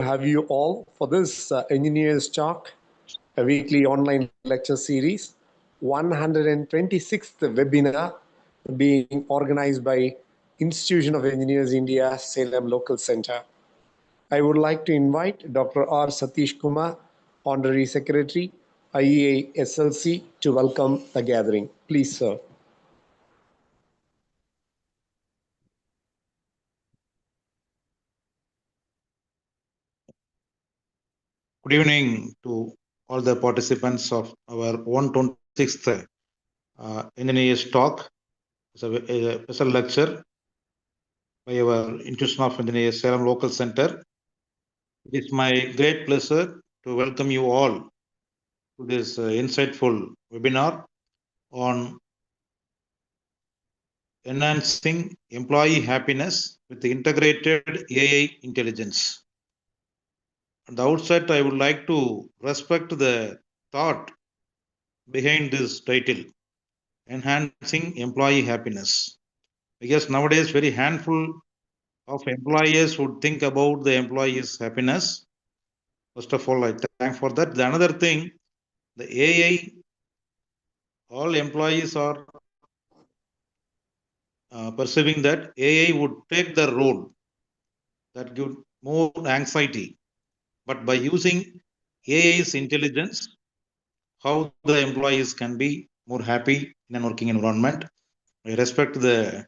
have you all for this Engineers Talk, a weekly online lecture series, 126th webinar being organized by Institution of Engineers India, Salem Local Center. I would like to invite Dr. R. Satish Kumar, Honorary Secretary, IEI SLC, to welcome the gathering. Please, sir. Good evening to all the participants of our 126th Engineers Talk. It's a special lecture by our Institution of Engineers Salem Local Center. It is my great pleasure to welcome you all to this insightful webinar on enhancing employee happiness with the integrated AI intelligence. At the outset, I would like to respect the thought behind this title, enhancing employee happiness, because nowadays very handful of employers would think about the employees' happiness. First of all, I thank for that. The another thing, the AI, all employees are perceiving that AI would take the role that give more anxiety, but by using AI's intelligence, how the employees can be more happy in a working environment. I respect the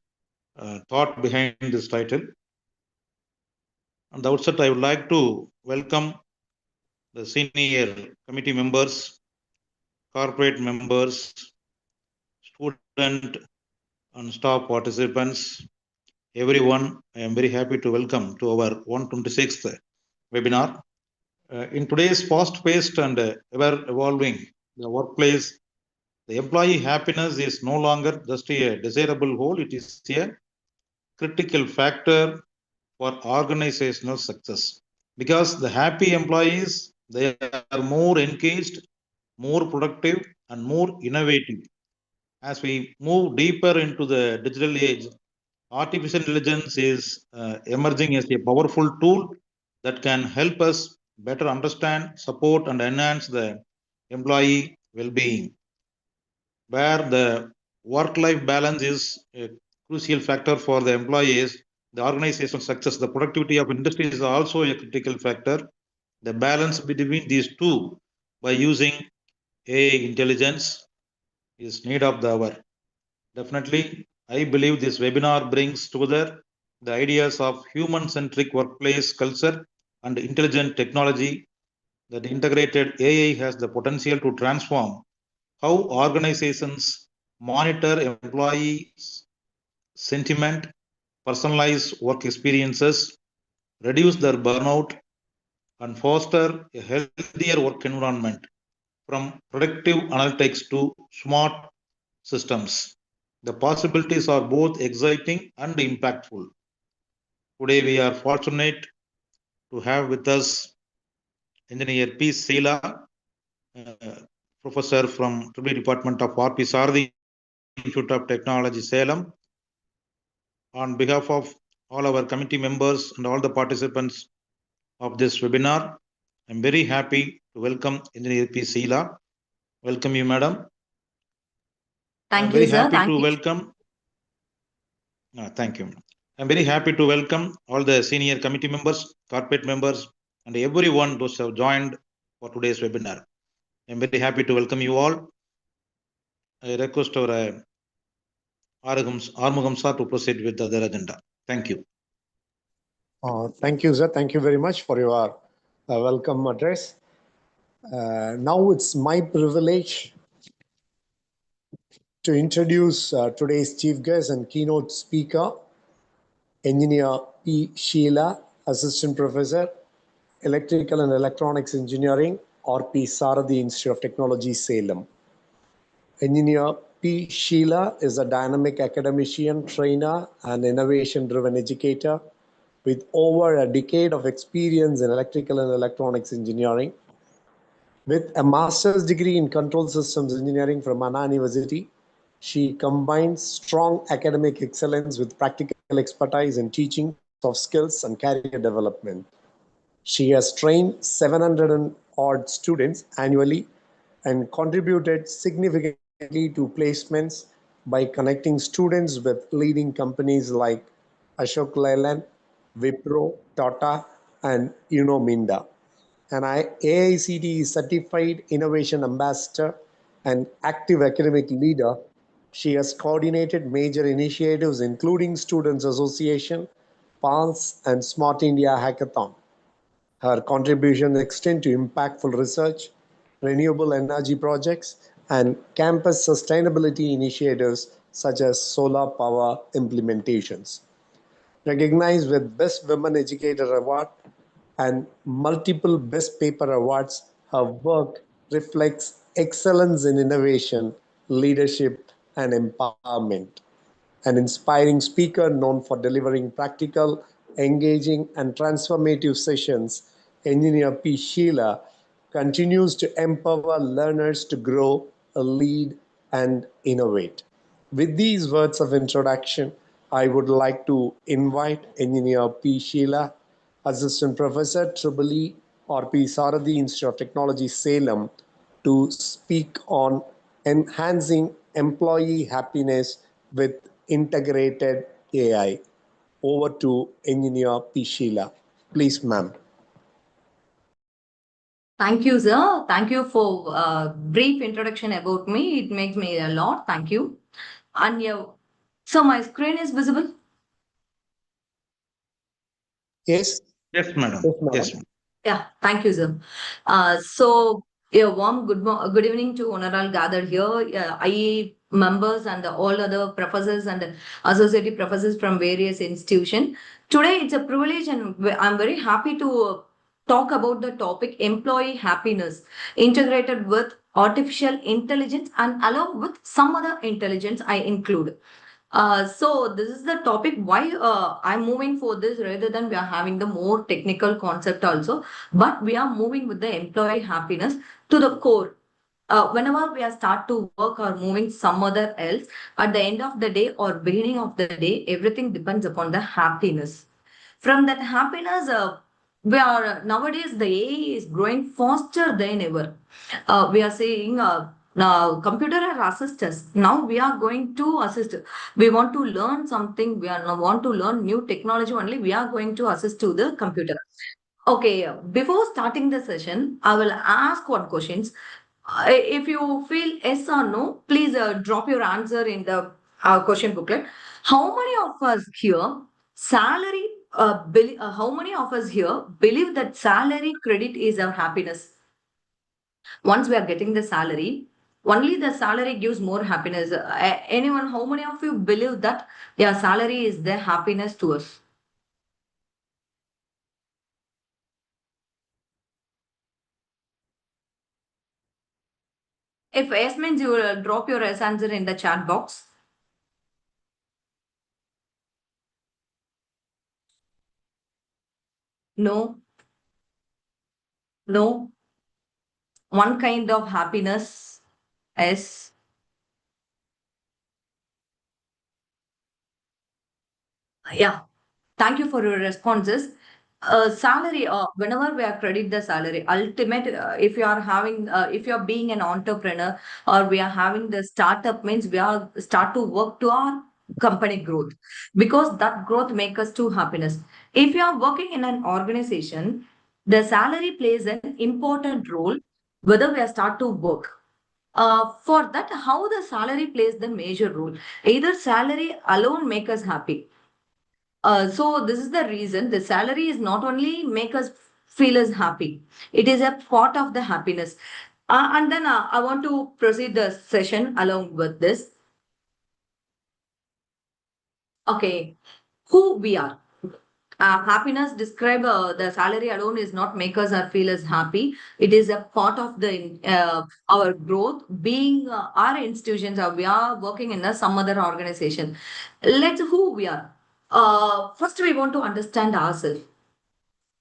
thought behind this title. On the outset, I would like to welcome the senior committee members, corporate members, student and staff participants, everyone. I am very happy to welcome to our 126th webinar. In today's fast-paced and ever-evolving the workplace, the employee happiness is no longer just a desirable goal, it is a critical factor for organizational success. Because the happy employees, they are more engaged, more productive, and more innovative. As we move deeper into the digital age, artificial intelligence is emerging as a powerful tool that can help us better understand, support, and enhance the employee well-being. Where the work-life balance is a crucial factor for the employees, the organizational success, the productivity of industry is also a critical factor. The balance between these two by using AI intelligence is need of the hour. Definitely, I believe this webinar brings together the ideas of human-centric workplace culture and intelligent technology. That integrated AI has the potential to transform how organizations monitor employees' sentiment, personalize work experiences, reduce their burnout, and foster a healthier work environment. From predictive analytics to smart systems, the possibilities are both exciting and impactful. Today, we are fortunate to have with us Engineer P. Seela, professor from Tribal Department of RP Sardi Institute of Technology, Salem. On behalf of all our committee members and all the participants of this webinar, I'm very happy to welcome Engineer P. Seela. Welcome you, madam. Thank you, sir. Thank you. I'm very happy to welcome all the senior committee members, corporate members, and everyone those who have joined for today's webinar. I'm very happy to welcome you all. I request our Armugam sir to proceed with the other agenda. Thank you. Thank you, sir. Thank you very much for your welcome address. Now it's my privilege to introduce today's chief guest and keynote speaker, Engineer P. Sheila, Assistant Professor, Electrical and Electronics Engineering, RP Saradi Institute of Technology, Salem. Engineer P. Sheila is a dynamic academician, trainer, and innovation-driven educator with over a decade of experience in electrical and electronics engineering. With a master's degree in control systems engineering from Anna University, she combines strong academic excellence with practical expertise in teaching, soft skills, and career development. She has trained 700 and odd students annually and contributed significantly to placements by connecting students with leading companies like Ashok Leyland, Wipro, Tata, and Unominda. An AICTE certified innovation ambassador and active academic leader, she has coordinated major initiatives including Students Association, PALS, and Smart India Hackathon. Her contributions extend to impactful research, renewable energy projects, and campus sustainability initiatives such as solar power implementations. Recognized with Best Women Educator Award and multiple Best Paper Awards, her work reflects excellence in innovation, leadership, and empowerment. An inspiring speaker known for delivering practical, engaging, and transformative sessions, Engineer P. Sheila continues to empower learners to grow, lead, and innovate. With these words of introduction, I would like to invite Engineer P. Sheila, Assistant Professor, EEE, RP Sarathi Institute of Technology, Salem, to speak on enhancing employee happiness with integrated AI. Over to Engineer P. Sheila. Please, ma'am. Thank you, sir. Thank you for brief introduction about me. It makes me a lot. Thank you. And yeah, so my screen is visible. Yes, Yes, madam. yes, madam. Yes, madam. Yeah, thank you, sir. A warm good evening to honorable gathered here, IE members and all other professors and associate professors from various institutions. Today, it's a privilege, and I'm very happy to talk about the topic employee happiness integrated with artificial intelligence and along with some other intelligence I include. So this is the topic why I'm moving for this rather than we are having the more technical concept also, but we are moving with the employee happiness to the core. Whenever we are start to work or moving some other else, at the end of the day or beginning of the day, everything depends upon the happiness. From that happiness, we are nowadays the AI is growing faster than ever. We are saying now computer are assist us. Now we are going to assist. We want to learn something. We are want to learn new technology only. We are going to assist to the computer. Okay, before starting the session, I will ask one questions. If you feel yes or no, please drop your answer in the question booklet. How many of us here salary? How many of us here believe that salary credit is our happiness? Once we are getting the salary, only the salary gives more happiness. Anyone? How many of you believe that yeah, salary is the happiness to us? If yes means you will drop your yes answer in the chat box. No, no. One kind of happiness is yeah. Thank you for your responses. Salary, whenever we are credit the salary, ultimate, if you are having, if you are being an entrepreneur or we are having the startup means we are start to work to our company growth because that growth make us to happiness. If you are working in an organization, the salary plays an important role whether we are start to work. For that, how the salary plays the major role. Either salary alone make us happy, so this is the reason the salary is not only make us feel as happy, it is a part of the happiness. And then I want to proceed the session along with this. Okay, who we are. Happiness describe the salary alone is not make us or feel us happy. It is a part of the our growth. Being our institutions or we are working in some other organization. Let's who we are. First, we want to understand ourselves.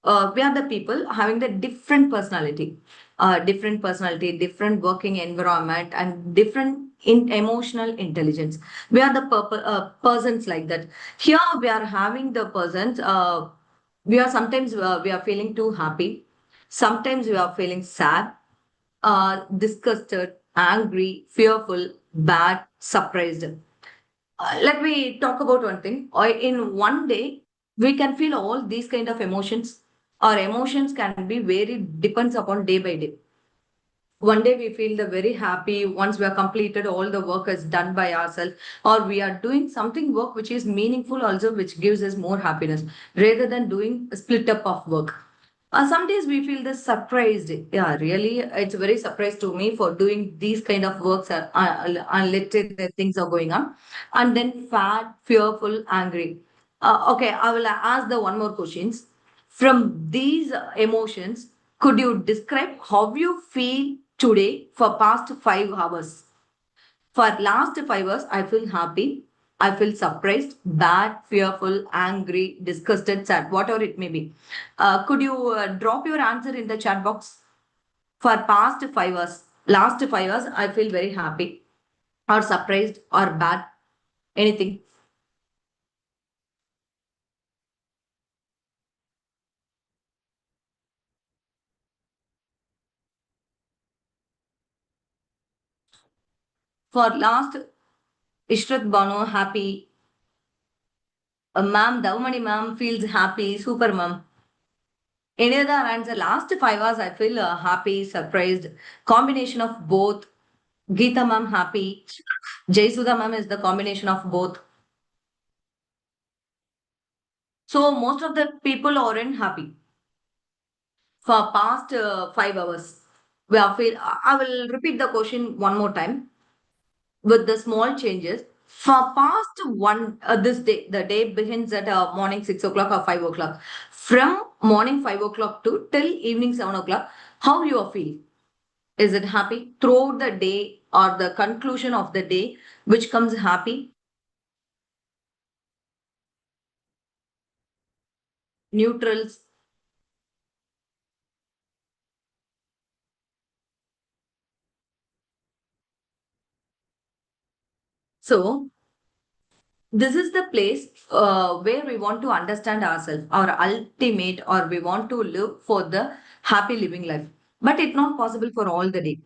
We are the people having the different personality, different working environment, and different in emotional intelligence. We are the persons like that. Here we are having the persons. We are sometimes we are feeling too happy. Sometimes we are feeling sad, disgusted, angry, fearful, bad, surprised. Let me talk about one thing. In one day, we can feel all these kind of emotions. Our emotions can be very depends upon day by day. One day we feel the very happy once we are completed all the work is done by ourselves, or we are doing something work which is meaningful also, which gives us more happiness rather than doing a split up of work. Some days we feel this surprised. Yeah, really, it's very surprise to me for doing these kind of works. Let's say that things are going on, and then fat, fearful, angry. Okay, I will ask the one more questions. From these emotions, could you describe how you feel today for past 5 hours? For last 5 hours, I feel happy. I feel surprised, bad, fearful, angry, disgusted, sad, whatever it may be. Could you drop your answer in the chat box? For past 5 hours, last 5 hours, I feel very happy or surprised or bad. Anything. For last, Ishrat Bano, happy. Ma'am, Davmani ma'am feels happy. Super ma'am. Any other answer? Last 5 hours, I feel happy, surprised. Combination of both. Geeta ma'am happy. Jai Sudha ma'am is the combination of both. So most of the people aren't happy for past 5 hours. We are feel. I will repeat the question one more time with the small changes. For past one this day, the day begins at morning 6 o'clock or 5 o'clock. From morning 5 o'clock to till evening 7 o'clock, how you feel? Is it happy throughout the day or the conclusion of the day, which comes happy, neutrals? So this is the place where we want to understand ourselves, our ultimate, or we want to live for the happy living life. But it's not possible for all the day.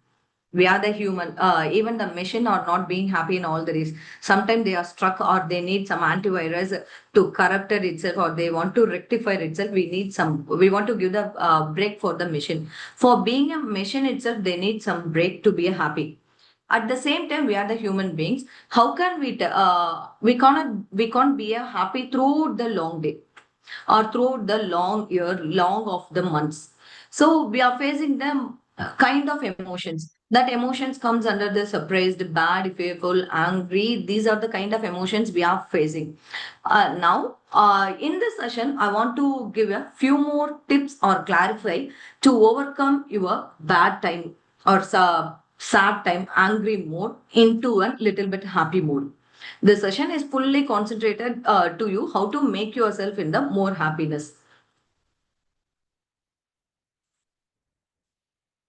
We are the human. Even the machine are not being happy in all the days. Sometimes they are struck or they need some antivirus to corrupt it itself, or they want to rectify itself. We need some. We want to give the break for the machine. For being a machine itself, they need some break to be happy. At the same time, we are the human beings. How can we can't be a happy throughout the long day or throughout the long year, long of the months? So we are facing them kind of emotions. That emotions comes under the surprised, bad, fearful, angry. These are the kind of emotions we are facing. Now, in this session, I want to give a few more tips or clarify to overcome your bad time or sad time, angry mode into a little bit happy mode. The session is fully concentrated to you how to make yourself in the more happiness.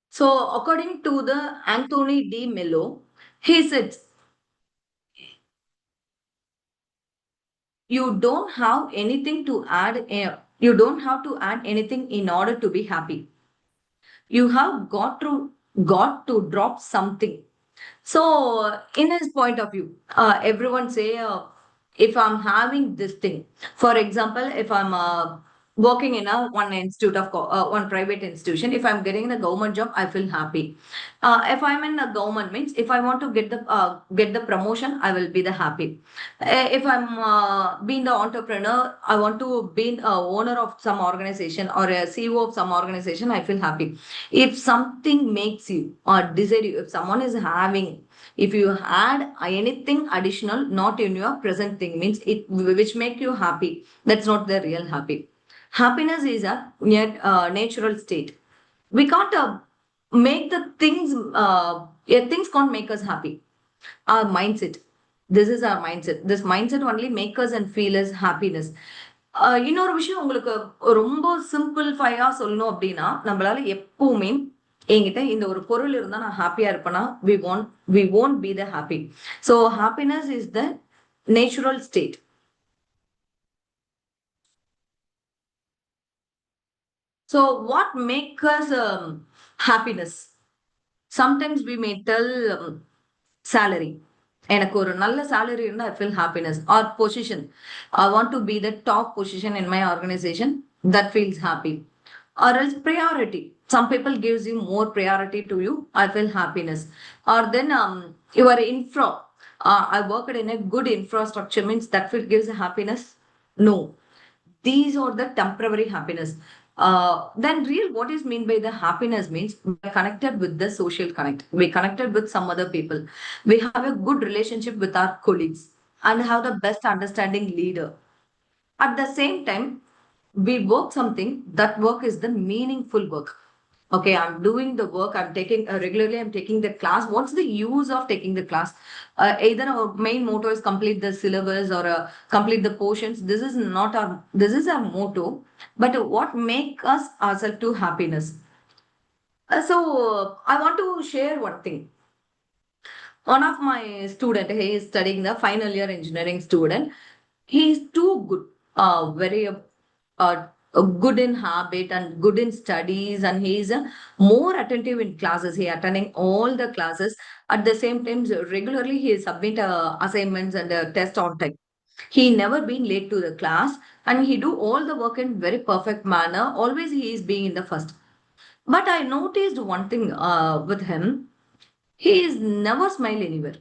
So, according to the Anthony D. Mello, he said, "You don't have anything to add. You don't have to add anything in order to be happy. You have got to drop something." So, in his point of view, everyone say, if I'm having this thing, for example, if I'm working in a one private institution, if I'm getting the government job, I feel happy. If I'm in the government means, if I want to get the promotion, I will be the happy. If I'm being the entrepreneur, I want to be a owner of some organization or a CEO of some organization, I feel happy. If something makes you or desire you, if someone is having, if you add anything additional not in your present thing means it which make you happy, that's not the real happy. Happiness is a natural state. We can't make the things yeah, things can't make us happy. Our mindset, this is our mindset. This mindset only make us and feel us happiness. இன்னொரு விஷயம் உங்களுக்கு ரொம்ப சிம்பிள்ஃபையா சொல்லணும் அப்படின்னா, நம்மளால எப்பவுமே என்கிட்ட இந்த ஒரு பொருள் இருந்தா நான் ஹாப்பியா இருப்பேனா, we won't be the happy. So happiness is the natural state. So what makes us happiness? Sometimes we may tell salary. எனக்கு ஒரு நல்ல salary இருந்தா I feel happiness. Or position. I want to be the top position in my organization. That feels happy. Or else priority. Some people gives you more priority to you. I feel happiness. Or then your infra. I worked in a good infrastructure means that feel gives happiness. No, these are the temporary happiness. Then real what is mean by the happiness means we are connected with the social connect, we connected with some other people, we have a good relationship with our colleagues and have the best understanding leader. At the same time, we work something, that work is the meaningful work. Okay, I'm doing the work, I'm taking regularly, I'm taking the class. What's the use of taking the class? Either our main motto is complete the syllabus or complete the portions. This is not our, this is our motto, but what make us ourselves to happiness? I want to share one thing. One of my student, he is studying the final year engineering student. He is too good, very good in habit and good in studies, and he is more attentive in classes. He attending all the classes. At the same time, regularly he submit assignments and test on time. He never been late to the class, and he do all the work in very perfect manner. Always he is being in the first. But I noticed one thing with him. He is never smile anywhere.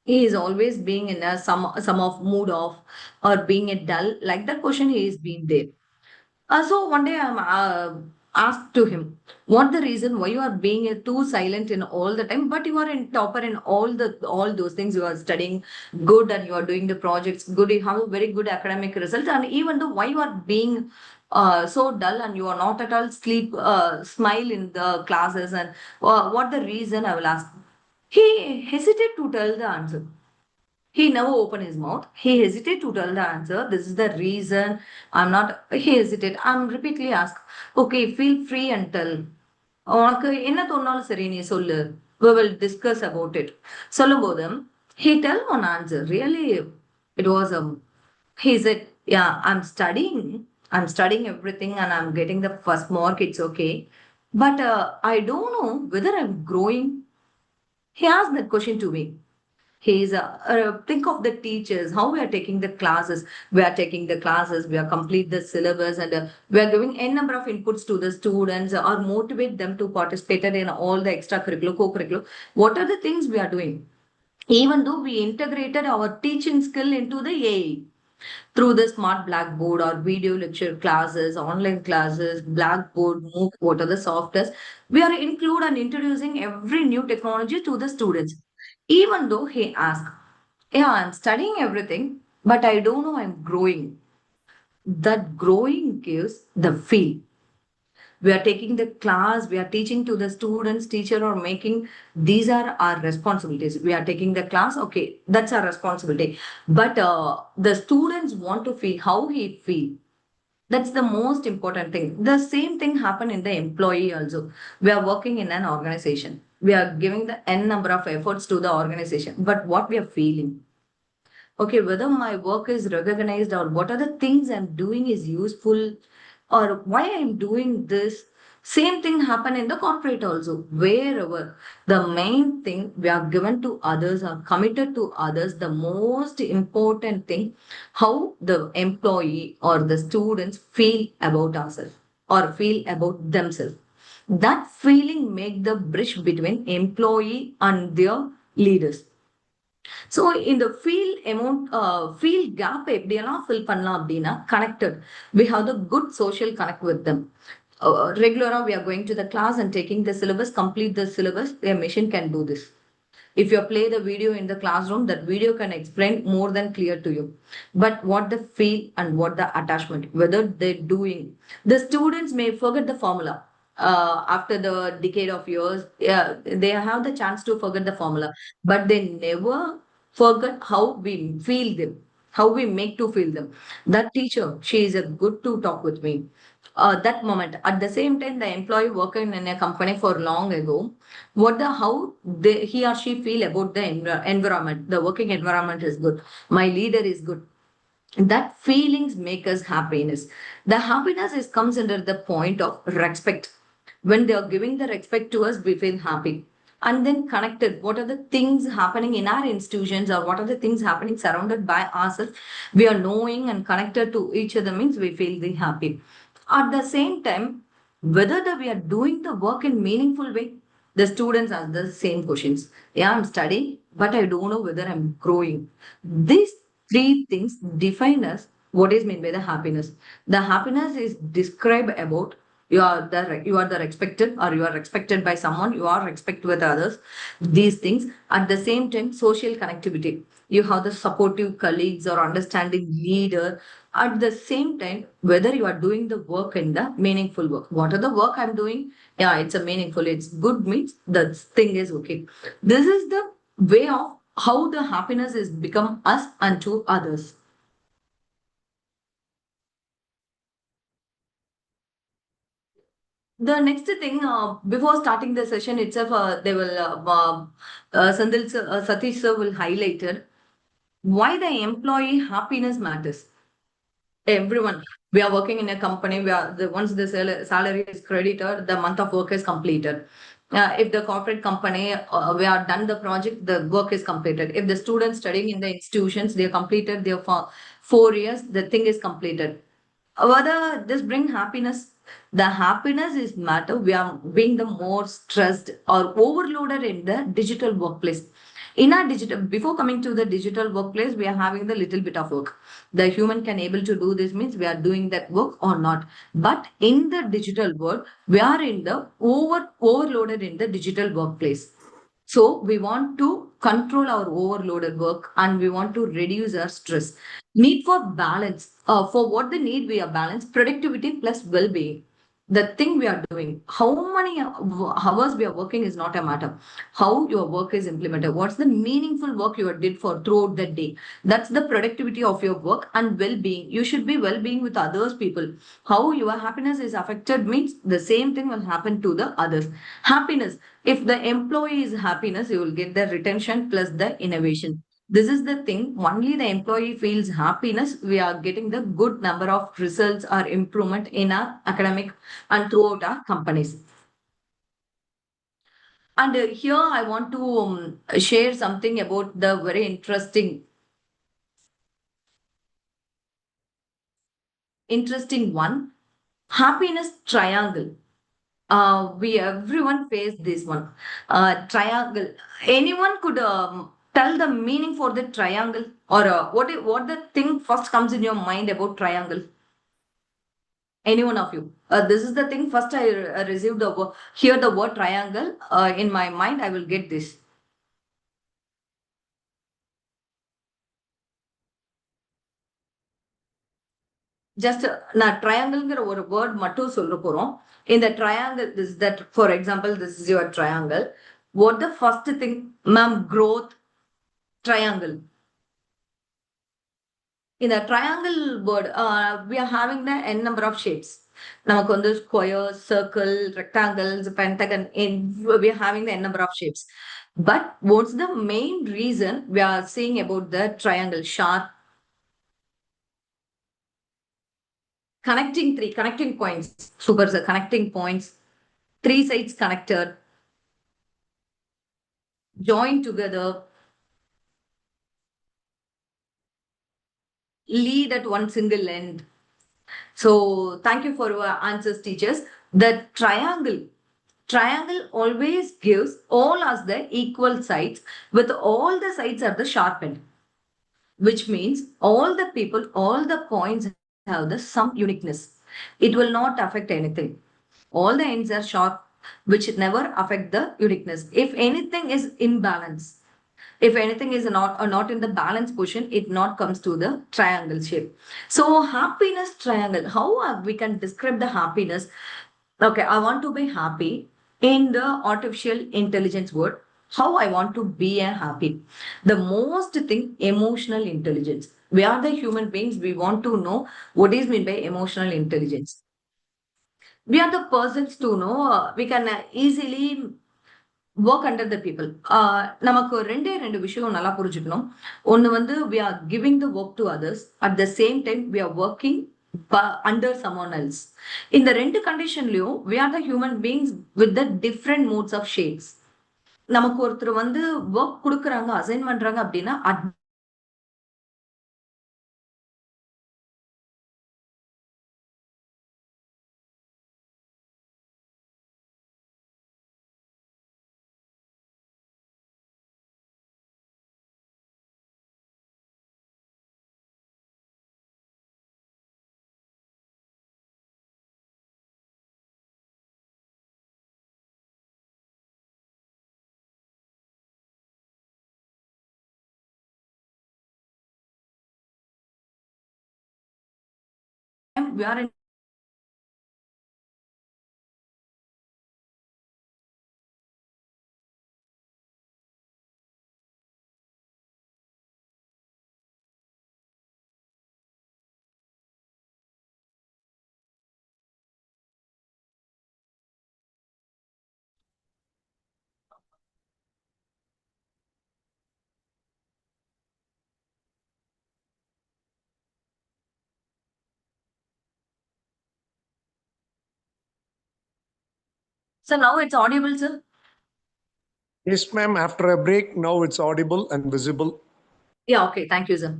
He is always being in a some of mood off or being a dull. Like that question, he is being there. So one day I'm asked to him, what the reason why you are being too silent in all the time, but you are in topper in all those things. You are studying good and you are doing the projects good. You have a very good academic result, and even though why you are being so dull and you are not at all smile in the classes, and what the reason, I will ask. He hesitated to tell the answer. He never opened his mouth. He hesitated to tell the answer. This is the reason. I'm not. He hesitated. I'm repeatedly asked. Okay, feel free and tell. உனக்கு என்ன தோணாலும் சரி நீ சொல்லு. We will discuss about it. சொல்லும்போது he tell one answer. Really, it was he said, yeah, I'm studying everything and I'm getting the first mark. It's okay. But I don't know whether I'm growing. He asked that question to me. He's think of the teachers, how we are taking the classes. We are taking the classes, we are complete the syllabus, and we are giving n number of inputs to the students or motivate them to participate in all the extracurricular, co-curricular. What are the things we are doing? Even though we integrated our teaching skill into the AI through the smart blackboard or video lecture classes, online classes, blackboard, MOOC, what are the softwares, we are include and introducing every new technology to the students. Even though he asked, yeah, I'm studying everything, but I don't know I'm growing. That growing gives the feel. We are taking the class, we are teaching to the students, teacher or making, these are our responsibilities. We are taking the class, okay, that's our responsibility. But the students want to feel how he feel. That's the most important thing. The same thing happen in the employee also. We are working in an organization. We are giving the n number of efforts to the organization. But what we are feeling, okay, whether my work is recognized or what are the things I'm doing is useful or why I'm doing this. Same thing happen in the corporate also. Wherever the main thing we are given to others or committed to others, the most important thing, how the employee or the students feel about ourselves or feel about themselves. That feeling make the bridge between employee and their leaders. So in the field amount, field gap எப்படியெல்லாம் fill பண்ணலாம் அப்படின்னா connected. We have the good social connect with them. Regular, we are going to the class and taking the syllabus, complete the syllabus. Their machine can do this. If you play the video in the classroom, that video can explain more than clear to you. But what the feel and what the attachment, whether they're doing, the students may forget the formula. After the decade of years, yeah, they have the chance to forget the formula, but they never forget how we feel them, how we make to feel them. That teacher, she is a good to talk with me. That moment, at the same time, the employee working in a company for long ago, what the how he or she feel about the environment, the working environment is good, my leader is good, That feelings make us happiness. The happiness is comes under the point of respect. When they are giving the respect to us, we feel happy. And then connected, what are the things happening in our institutions, or what are the things happening surrounded by ourselves, we are knowing and connected to each other, means we feel the happy. At the same time, whether we are doing the work in meaningful way, the students ask the same questions. Yeah, I'm studying, but I don't know whether I'm growing. These three things define us what is meant by the happiness. The happiness is described about you are the respected, or you are respected by someone, you are respect with others. These things at the same time, social connectivity. You have the supportive colleagues or understanding leader. At the same time, whether you are doing the work in the meaningful work. What are the work I'm doing? Yeah, it's a meaningful, it's good, means the thing is okay. This is the way of how the happiness is become us and to others. The next thing, before starting the session itself, they will, Satish sir will highlight it, why the employee happiness matters. Everyone, we are working in a company where once the salary is credited, the month of work is completed. If the corporate company, we are done the project, the work is completed. If the students studying in the institutions, they are completed their 4 years, the thing is completed. Whether this bring happiness, the happiness is matter. We are being the more stressed or overloaded in the digital workplace. In our digital, before coming to the digital workplace, we are having the little bit of work. The human can able to do this, means we are doing that work or not. But in the digital world, we are in the overloaded in the digital workplace. So we want to control our overloaded work, and we want to reduce our stress. Need for balance. For what the need we are balance, productivity plus well-being. The thing we are doing, how many hours we are working is not a matter. How your work is implemented. What's the meaningful work you did for throughout the day? That's the productivity of your work and well-being. You should be well-being with others people. How your happiness is affected means the same thing will happen to the others. Happiness. If the employee is happiness, you will get the retention plus the innovation. This is the thing. Only the employee feels happiness, we are getting the good number of results or improvement in our academic and throughout our companies. And here I want to share something about the very interesting one. Happiness triangle. We everyone face this one. Triangle. Anyone could tell the meaning for the triangle, or what the thing first comes in your mind about triangle? Any one of you? This is the thing. First, I received hear the word triangle in my mind. I will get this. Just நான் ட்ரையாங்கிள்ங்கிற ஒரு word மட்டும் சொல்ல போறோம். இந்த triangle, this that for example, this is your triangle. What the first thing, ma'am? Growth triangle. In the triangle word, we are having the n number of shapes. நமக்கு வந்து square, circle, rectangles, pentagon. We are having the n number of shapes. But what's the main reason we are seeing about the triangle? Sharp, connecting points. Super, sir. Connecting points. Three sides connected, joined together, lead at one single end. So thank you for your answers, teachers. The triangle always gives all us the equal sides, with all the sides are the sharpened, which means all the people, all the points have the some uniqueness. It will not affect anything. All the ends are sharp, which never affect the uniqueness. If anything is imbalance, if anything is not in the balance position, it not comes to the triangle shape. So happiness triangle, how we can describe the happiness? Okay, I want to be happy. In the artificial intelligence word, how I want to be a happy, the most thing, emotional intelligence. We are the human beings, we want to know what is meant by emotional intelligence. We are the persons to know, we can easily work under the people. நமக்கு ரெண்டு விஷயம் நல்லா புரிஞ்சுக்கணும். ஒன்னு வந்து we are giving the work to others, at the same time we are working under someone else. இந்த ரெண்டு கண்டிஷன்லயும் we are the human beings with the different modes of shapes. நமக்கு ஒருத்தர் வந்து ஒர்க் கொடுக்குறாங்க, அசைன் பண்றாங்க அப்படின்னா we are in So now it's audible, sir? Yes, ma'am. After a break, now it's audible and visible. Yeah, okay. Thank you, sir.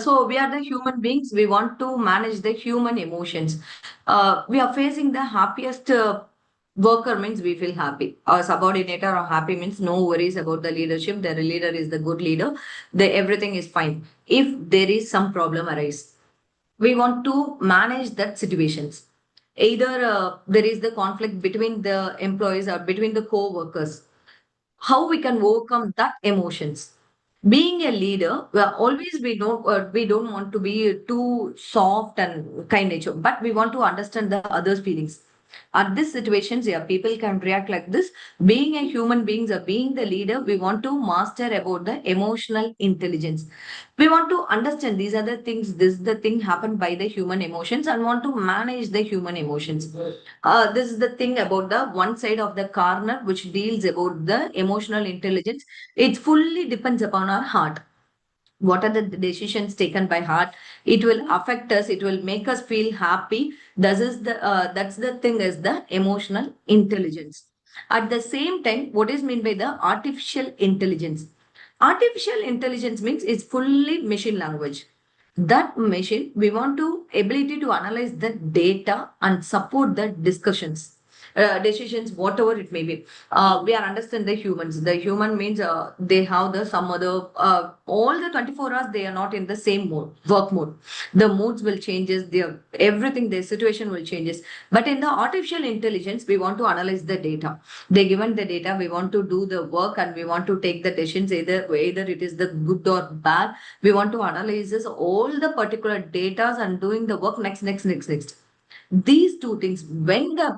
So we are the human beings. We want to manage the human emotions. We are facing the happiest worker means we feel happy. Our subordinator or happy means no worries about the leadership. The leader is the good leader. Everything is fine. If there is some problem arise, we want to manage that situations. Either there is the conflict between the employees or between the co-workers. How we can overcome that emotions. Being a leader, always we don't want to be too soft and kind nature, but we want to understand the others' feelings. At this situations, yeah, people can react like this. Being a human beings or being the leader, we want to master about the emotional intelligence. We want to understand these are the things, this the thing happened by the human emotions and want to manage the human emotions. This is the thing about the one side of the corner which deals about the emotional intelligence. It fully depends upon our heart. What are the decisions taken by heart? It will affect us. It will make us feel happy. That's the thing is the emotional intelligence. At the same time, what is meant by the artificial intelligence? Artificial intelligence means it's fully machine language. That machine, we want to ability to analyze the data and support the discussions, decisions, whatever it may be. We are understand the humans. The human means they have the some other all the 24 hours they are not in the same mode, work mode. The moods will changes. Their everything, their situation will changes. But in the artificial intelligence, we want to analyze the data. They given the data, we want to do the work and we want to take the decisions either it is the good or bad. We want to analyze this, all the particular data and doing the work next. These two things, when the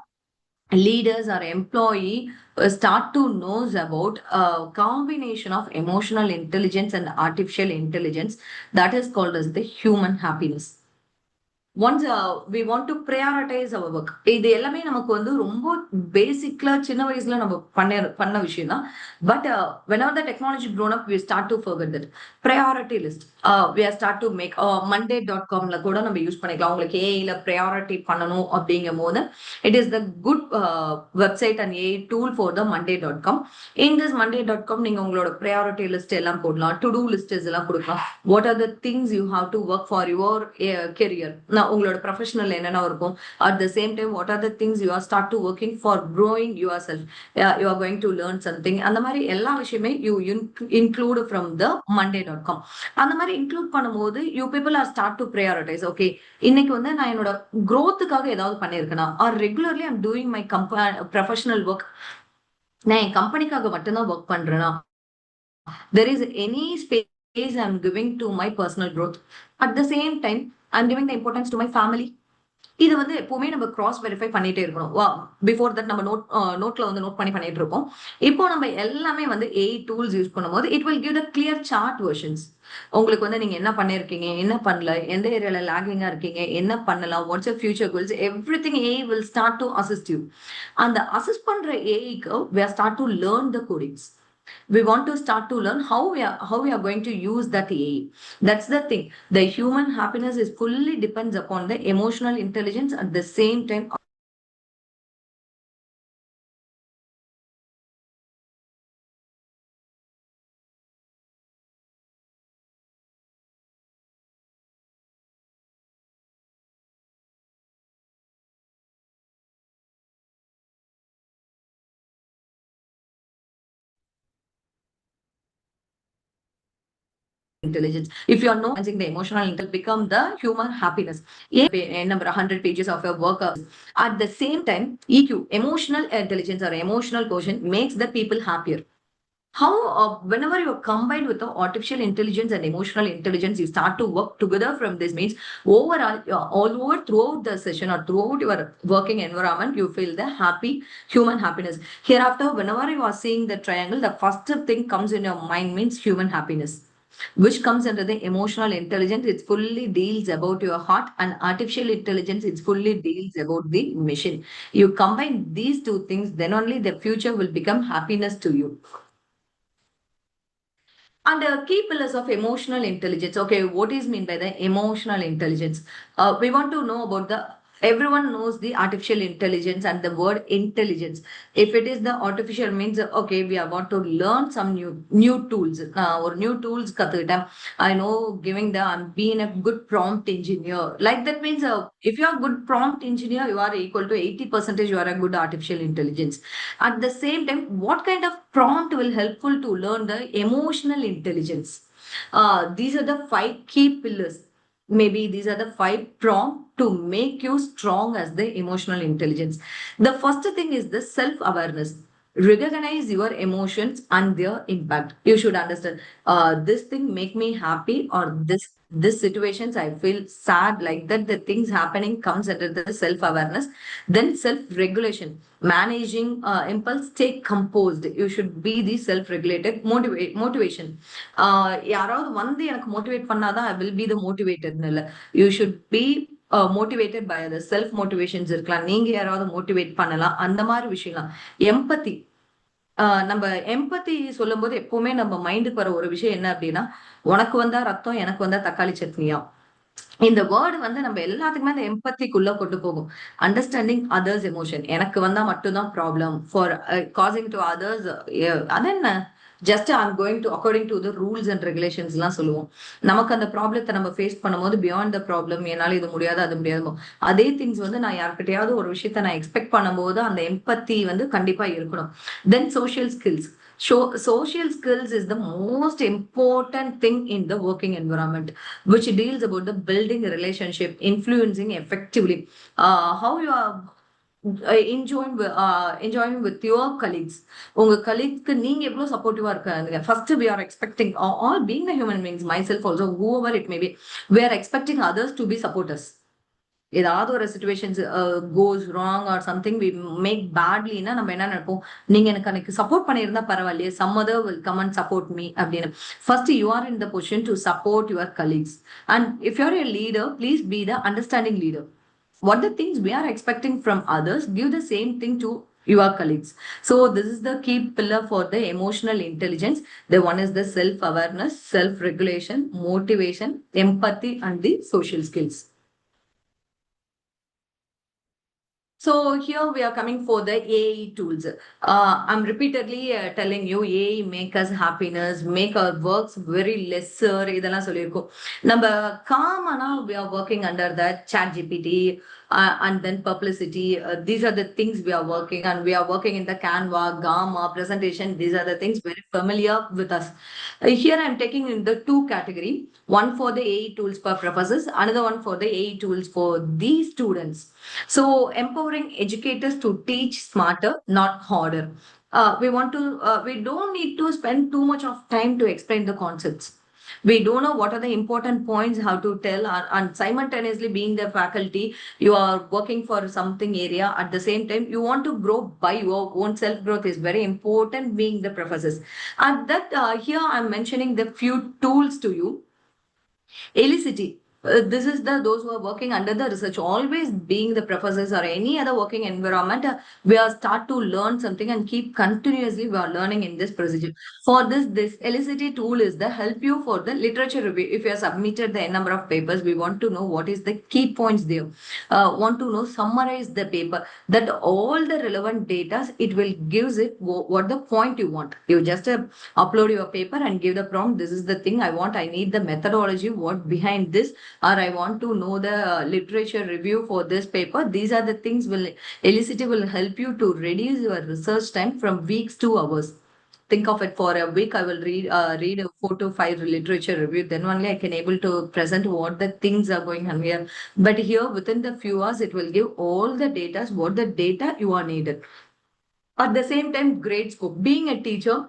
leaders or employee start to knows about a combination of emotional intelligence and artificial intelligence, that is called as the human happiness. Once we want to prioritize our work. இது எல்லாமே நமக்கு வந்து ரொம்ப பேசிக்ல சின்ன வயசுல நம்ம பண்ண விஷயம் தான். But whenever the technology grown up, we start to forget that priority list. We are start to make monday.comல கூட நம்ம யூஸ் பண்ணிக்கலாம். உங்களுக்கு ஏஐல priority பண்ணணும் அப்படிங்கும் போது it is the good website and AI tool for the monday.com. in this monday.com நீங்க உங்களோட priority list எல்லாம் போடலாம். to do list எல்லாம் கொடுக்கலாம். what are the things you have to work for your career. உங்களோட ப்ரொஃபஷனல் என்னென்ன இருக்கும். At the same time what are the things you are start to working for growing your self. You are going to learn something. அந்த மாதிரி எல்லா விஷயமே you include from the monday.com. அந்த மாதிரி include பண்ணும்போது you people are start to prioritize. Okay, இன்னைக்கு வந்து நான் என்னோட க்ரோத்துக்காக ஏதாவது பண்ணியிருக்கேனா, or regularly I'm doing my professional work. நான் என் கம்பெனிக்காக மட்டும்தான் ஒர்க் பண்றேனா, there is any space I'm giving to my personal growth. At the same time, I'm giving the importance to my family. இதை வந்து எப்பவுமே நம்ம கிராஸ் வெரிஃபை பண்ணிட்டே இருக்கணும். பிஃபோர் தட் நம்ம நோட்ல வந்து நோட் பண்ணிட்டு இருப்போம். இப்போ நம்ம எல்லாமே வந்து ஏஐ டூல்ஸ் யூஸ் பண்ணும்போது it will give the clear chart versions. உங்களுக்கு வந்து நீங்க என்ன பண்ணிருக்கீங்க, என்ன பண்ணல, எந்த ஏரியால லாகிங்கா இருக்கீங்க, என்ன பண்ணலாம், what's your future goals, everything AI will start to assist you. அந்த அசிஸ்ட் பண்ற ஏஐக்கு we are start to learn the codings. We want to start to learn how we are going to use that AI. That's the thing. The human happiness is fully depends upon the emotional intelligence. At the same time, intelligence. If you are not managing the emotional intelligence, become the human happiness. A number 100 pages of your work. At the same time, EQ, emotional intelligence or emotional quotient, makes the people happier. How whenever you're combined with the artificial intelligence and emotional intelligence, you start to work together from this means overall, all over throughout the session or throughout your working environment, you feel the happy human happiness. Hereafter, whenever you are seeing the triangle, the first thing comes in your mind means human happiness, which comes under the emotional intelligence. It fully deals about your heart, and artificial intelligence, it fully deals about the machine. You combine these two things, then only the future will become happiness to you. And key pillars of emotional intelligence. Okay, what is mean by the emotional intelligence? We want to know about the, everyone knows the artificial intelligence and the word intelligence. If it is the artificial means, okay, we are want to learn some new tools or new tools. I know giving the, I'm being a good prompt engineer. Like that means if you are a good prompt engineer, you are equal to 80%, you are a good artificial intelligence. At the same time, what kind of prompt will helpful to learn the emotional intelligence? These are the 5 key pillars. Maybe these are the 5 prompt to make you strong as the emotional intelligence. The first thing is the self-awareness. Recognize your emotions and their impact. You should understand this thing make me happy, or this situations I feel sad, like that the things happening comes under the self-awareness. Then self-regulation, managing impulse, stay composed. You should be the self-regulated. Motivation, யாராவது வந்து எனக்கு motivate பண்ணாதான் I will be the motivated. You should be motivated by other. Self motivations இருக்கலாம், நீங்க யாராவது motivate பண்ணலாம், அந்த மாதிரி விஷயம்லாம். எம்பத்தி, நம்ம எம்பத்தி சொல்லும் போது எப்பவுமே நம்ம மைண்டுக்கு வர ஒரு விஷயம் என்ன அப்படின்னா, உனக்கு வந்தா ரத்தம், எனக்கு வந்தா தக்காளி சட்னியா. இந்த வேர்டு வந்து நம்ம எல்லாத்துக்குமே அந்த எம்பத்திக்குள்ள கொண்டு போகும். Understanding others emotion. எனக்கு வந்தா மட்டும்தான் problem, for causing to others அது என்ன, just I'm going to according to the rules and regulations எல்லாம் சொல்லுவோம். நமக்கு அந்த ப்ராப்ளத்தை நம்ம ஃபேஸ் பண்ணும்போது பியாண்ட் த ப்ராப்ளம், என்னால இது முடியாது அது முடியாது, அதே திங்ஸ் வந்து நான் யார்கிட்டயாவது ஒரு விஷயத்த நான் எக்ஸ்பெக்ட் பண்ணும்போது அந்த எம்பத்தி வந்து கண்டிப்பா இருக்கணும். தென் social skills. Social skills is the most important thing in the working environment, which deals about the building a relationship, influencing effectively, how you are enjoying with your colleagues. உங்க colleagues நீங்க எவ்வளவு சப்போர்ட்டிவா இருக்காங்க. First we are expecting, all being the human beings, myself also, whoever it may be, we are expecting others to be supporters. ஏதாவது ஒரு situations goes wrong or something we make பேட்லின்னா நம்ம என்ன நினைப்போம், நீங்க எனக்கு அன்னைக்கு சப்போர்ட் பண்ணியிருந்தா பரவாயில்லையே, some other will come and support me அப்படின்னு. First you are in the position to support your colleagues. And if you are a leader, please be the understanding leader. What the things we are expecting from others, give the same thing to your colleagues. So this is the key pillar for the emotional intelligence. The one is the self-awareness, self-regulation, motivation, empathy, and the social skills. So here we are coming for the AI tools. I'm repeatedly telling you AI make us happiness, make our works very lesser. இதெல்லாம் சொல்லியிருக்கோம். நம்ம காமனா we are working under the chat GPT and then publicity. These are the things we are working, and we are working in the Canva, Gamma, presentation. These are the things very familiar with us. Here I'm taking in the 2 category. One for the AI tools for professors, another one for the AI tools for the students. So empowering educators to teach smarter, not harder. We don't need to spend too much of time to explain the concepts. We don't know what are the important points, how to tell, and simultaneously being the faculty, you are working for something area. At the same time, you want to grow by your own self growth is very important being the professors. And that here I'm mentioning the few tools to you. Elicity. This is the those who are working under the research, always being the professors or any other working environment, we are start to learn something and keep continuously we are learning in this procedure. For this Elicity tool is the help you for the literature review. If you have submitted the n number of papers, we want to know what is the key points there. Want to know summarize the paper, that all the relevant data it will gives it what the point you want. You just upload your paper and give the prompt. This is the thing I want. I need the methodology. What behind this? Or I want to know the literature review for this paper. These are the things will Elicity will help you to reduce your research time from weeks to hours. Think of it, for a week I will read a 4 to 5 literature review, then only I can able to present what the things are going on here. But here within the few hours it will give all the data, what the data you are needed. At the same time, grade scope. Being a teacher,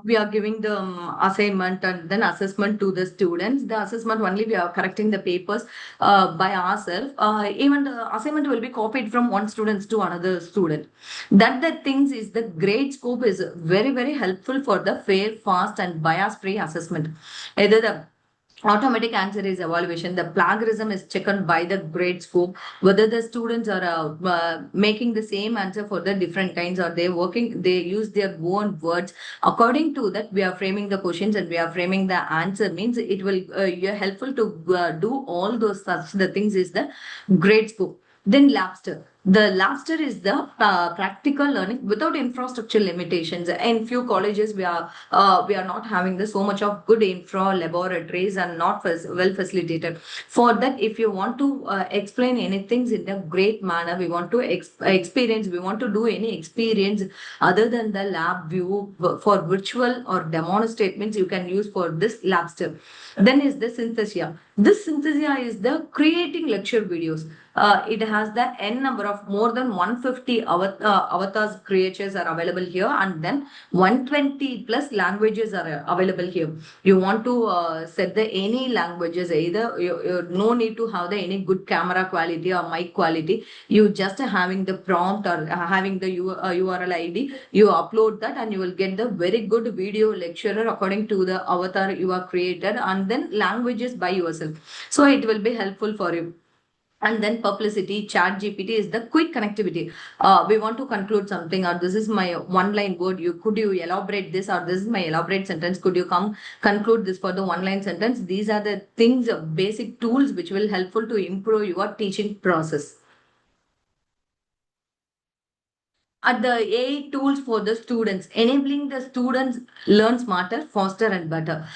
we are giving the assignment and then assessment to the students. The assessment only we are correcting the papers by ourselves. Even the assignment will be copied from one student to another student. That the things is the grade scope is very, very helpful for the fair, fast and bias-free assessment. Either the automatic answer is evaluation. The plagiarism is checked by the grade scope, whether the students are making the same answer for the different kinds, or they use their own words. According to that, we are framing the questions and we are framing the answer, means it will you're helpful to do all those such the things is the grade scope. Then Labster. The Labster is the practical learning without infrastructure limitations. In few colleges, we are not having so much of good infra laboratories and not well facilitated. For that, if you want to explain anything in a great manner, we want to experience, we want to do any experience other than the lab view for virtual or demonstrations, you can use for this Labster. Then is the Synthesia. This Synthesia is the creating lecture videos. It has the n number of more than 150 avatars creatures are available here, and then 120 plus languages are available here. You want to set the any languages, either you no need to have the any good camera quality or mic quality. You just having the prompt or having the URL ID, you upload that and you will get the very good video lecturer according to the avatar you are created, and then languages by yourself. So it will be helpful for you. And then publicity, chat GPT is the quick connectivity. We want to conclude something, or this is my one line word, could you elaborate this, or this is my elaborate sentence, could you come conclude this for the one line sentence. These are the things, basic tools which will helpful to improve your teaching process. At the AI tools for the students, enabling the students learn smarter, faster, and better.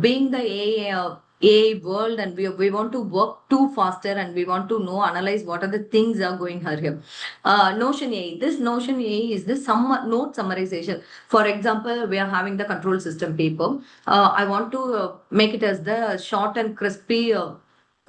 Being the AI world, and we want to work too faster, and we want to know, analyze what are the things are going on here. Notion AI. This Notion AI is the note summarization. For example, we are having the control system paper. I want to make it as the short and crispy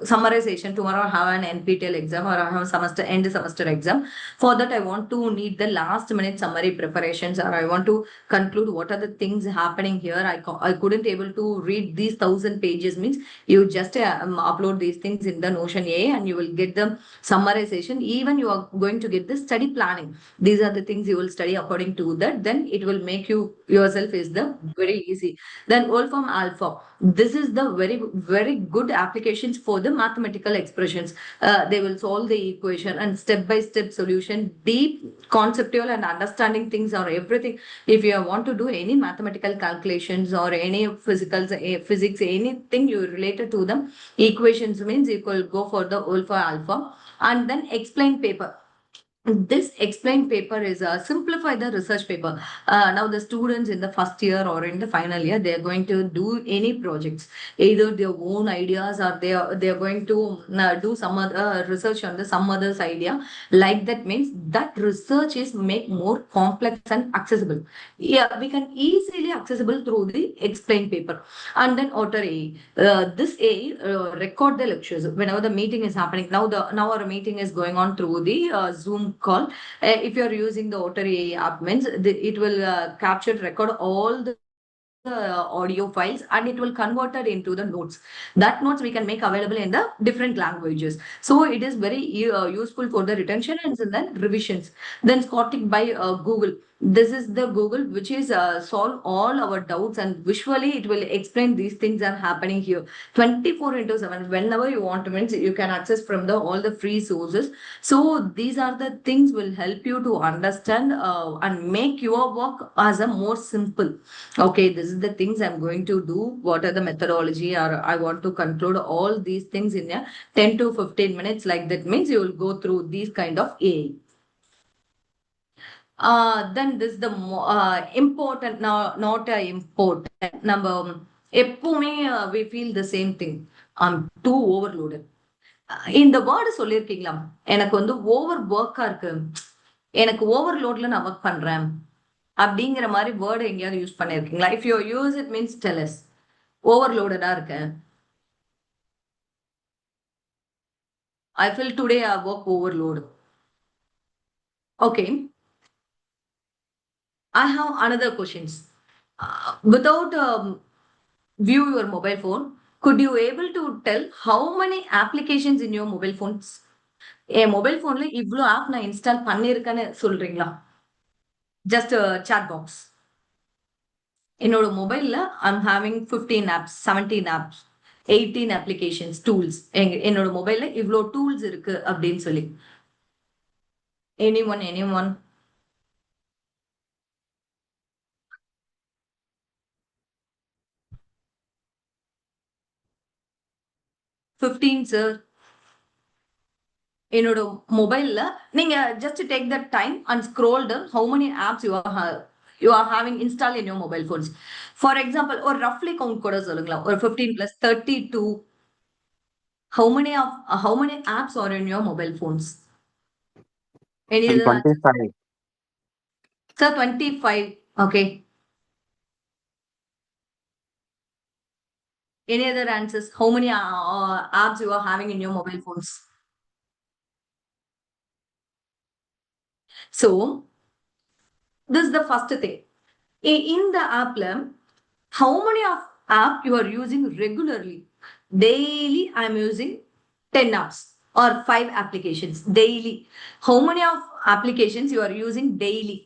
summarization. Tomorrow I have an NPTEL exam, or I have a end semester exam. For that, I want to need the last minute summary preparations, or I want to conclude what are the things happening here. I couldn't able to read these 1,000 pages, means you just upload these things in the Notion AI and you will get the summarization. Even you are going to get the study planning. These are the things you will study according to that. Then it will make you yourself is the very easy. Then Wolfram Alpha. This is the very, very good applications for the mathematical expressions. They will solve the equation and step-by-step solution, deep conceptual and understanding things or everything. If you want to do any mathematical calculations or any physics, anything you related to them, equations, means you will go for the alpha. And then explain paper. This explained paper is simplify the research paper. Now the students in the first year or in the final year, they are going to do any projects, either their own ideas, or they are going to do some other research on the some other's idea. Like that, means that research is make more complex and accessible. Yeah, we can easily accessible through the explained paper. And then Otter A. This A record the lectures whenever the meeting is happening. Now our meeting is going on through the Zoom call. If you are using the Otter AI app, means it will capture record all the audio files and it will convert it into the notes. That notes we can make available in the different languages. So it is very useful for the retention and then revisions. Then Scottic by Google. This is the Google which is solve all our doubts, and visually it will explain these things are happening here 24/7. Whenever you want to, means you can access from the all the free sources. So these are the things will help you to understand and make your work as a more simple. Okay, this is the things I'm going to do. What are the methodology, or I want to conclude all these things in a 10 to 15 minutes. Like that means you will go through these kind of AI. Then this is the important, now not important number. எப்பவுமே we feel the same thing. I'm too overloaded. இந்த word சொல்லியிருக்கீங்களா, எனக்கு வந்து over ஒர்க்கா இருக்கு, எனக்கு ஓவர்லோட்ல நான் work பண்றேன் அப்படிங்கிற மாதிரி வேர்டு எங்கேயாவது யூஸ் பண்ணிருக்கீங்களா? If you use it means tell us. ஓவர்லோடடா இருக்கேன், I feel today I work overload. Okay, I have another questions. Without view your mobile phone, could you able to tell how many applications in your mobile phones? என் mobile போன்ல இவ்வளோ app நான் install பண்ணிருக்கேன்னு சொல்றீங்களா? Just chat box. என்னோட மொபைல்ல I'm having 15 apps, 17 apps, 18 applications, tools. என்னோட மொபைல்ல இவ்வளோ டூல்ஸ் இருக்கு அப்படின்னு சொல்லி. anyone 15 sir. என்னோட மொபைல்ல நீங்க just take that time and scroll down how many apps you are having installed in your mobile phones. For example, or roughly count கூட சொல்லுங்களா, ஒரு 15 plus 32. how many apps are in your mobile phones? Any other 25. Sir, 25. Okay. Any other answers? How many apps you are having in your mobile phones? So this is the first thing. In the app, how many of app you are using regularly? Daily I'm using 10 apps or 5 applications daily. How many of applications you are using daily?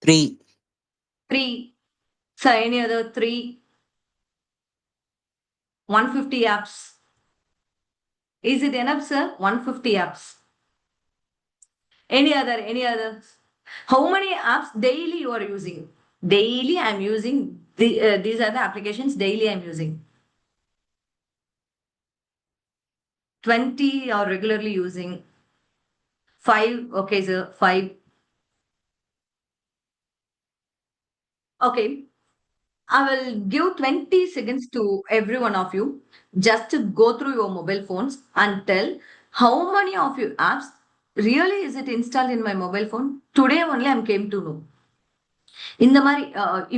3. 3. So any other 3? 150 apps. Is it enough, sir? 150 apps. Any other? How many apps daily you are using? Daily I'm using these are the applications daily I'm using. 20 are regularly using. 5. Okay, sir. 5. Okay. I will give 20 seconds to every one of you just to go through your mobile phones and tell how many of your apps really is it installed in my mobile phone. Today only I came to know. இந்த மாதிரி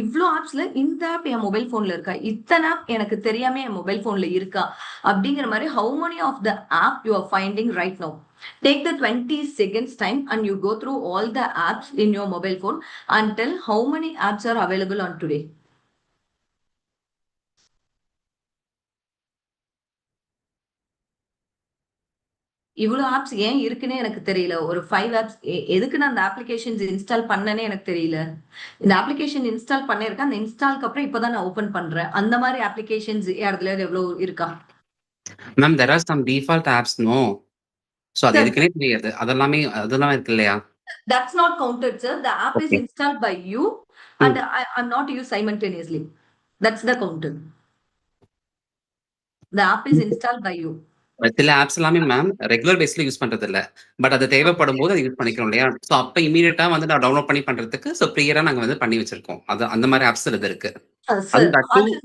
இவ்வளோ ஆப்ஸ்ல இந்த app என் mobile போன்ல இருக்கா, இத்தனை app எனக்கு தெரியாம என் mobile போன்ல இருக்கா அப்படிங்கிற மாதிரி how many of the app you are finding right now. Take the 20 seconds time and you go through all the apps in your mobile phone and tell how many apps are available on today. இவ்வளோ apps ஏன் இருக்குன்னே எனக்கு தெரியல. ஒரு 5 apps எதுக்கு நான் அந்த applications install பண்ணனே எனக்கு தெரியல. இந்த அப்ளிகேஷன் இன்ஸ்டால் பண்ணிருக்கேன், அந்த இன்ஸ்டால்க்கு அப்புறம் இப்பதான் நான் ஓபன் பண்றேன். அந்த மாதிரி அப்ளிகேஷன்ஸ் யாருதுல எவ்வளவு இருக்கா? Ma'am, there are some default apps, no? So அது எதுக்குனே தெரியாது. அதெல்லாம் இருக்கு இல்லையா? That's not counted, sir. The app is installed by you and I'm not used simultaneously. That's the counted. The app is installed by you. சில apps எல்லாமே ma'am regular பேஸ்ல use பண்றது இல்ல, பட் அது தேவைப்படும் போது அதை யூஸ் பண்ணிக்கிறோம் இல்லையா? ஸோ அப்ப இமீடியட்டா வந்து நான் டவுன்லோட் பண்ணி பண்றதுக்கு ஸோ ப்ரியரா நாங்க வந்து பண்ணி வச்சிருக்கோம். அது அந்த மாதிரி ஆப்ஸ் இது இருக்கு. அது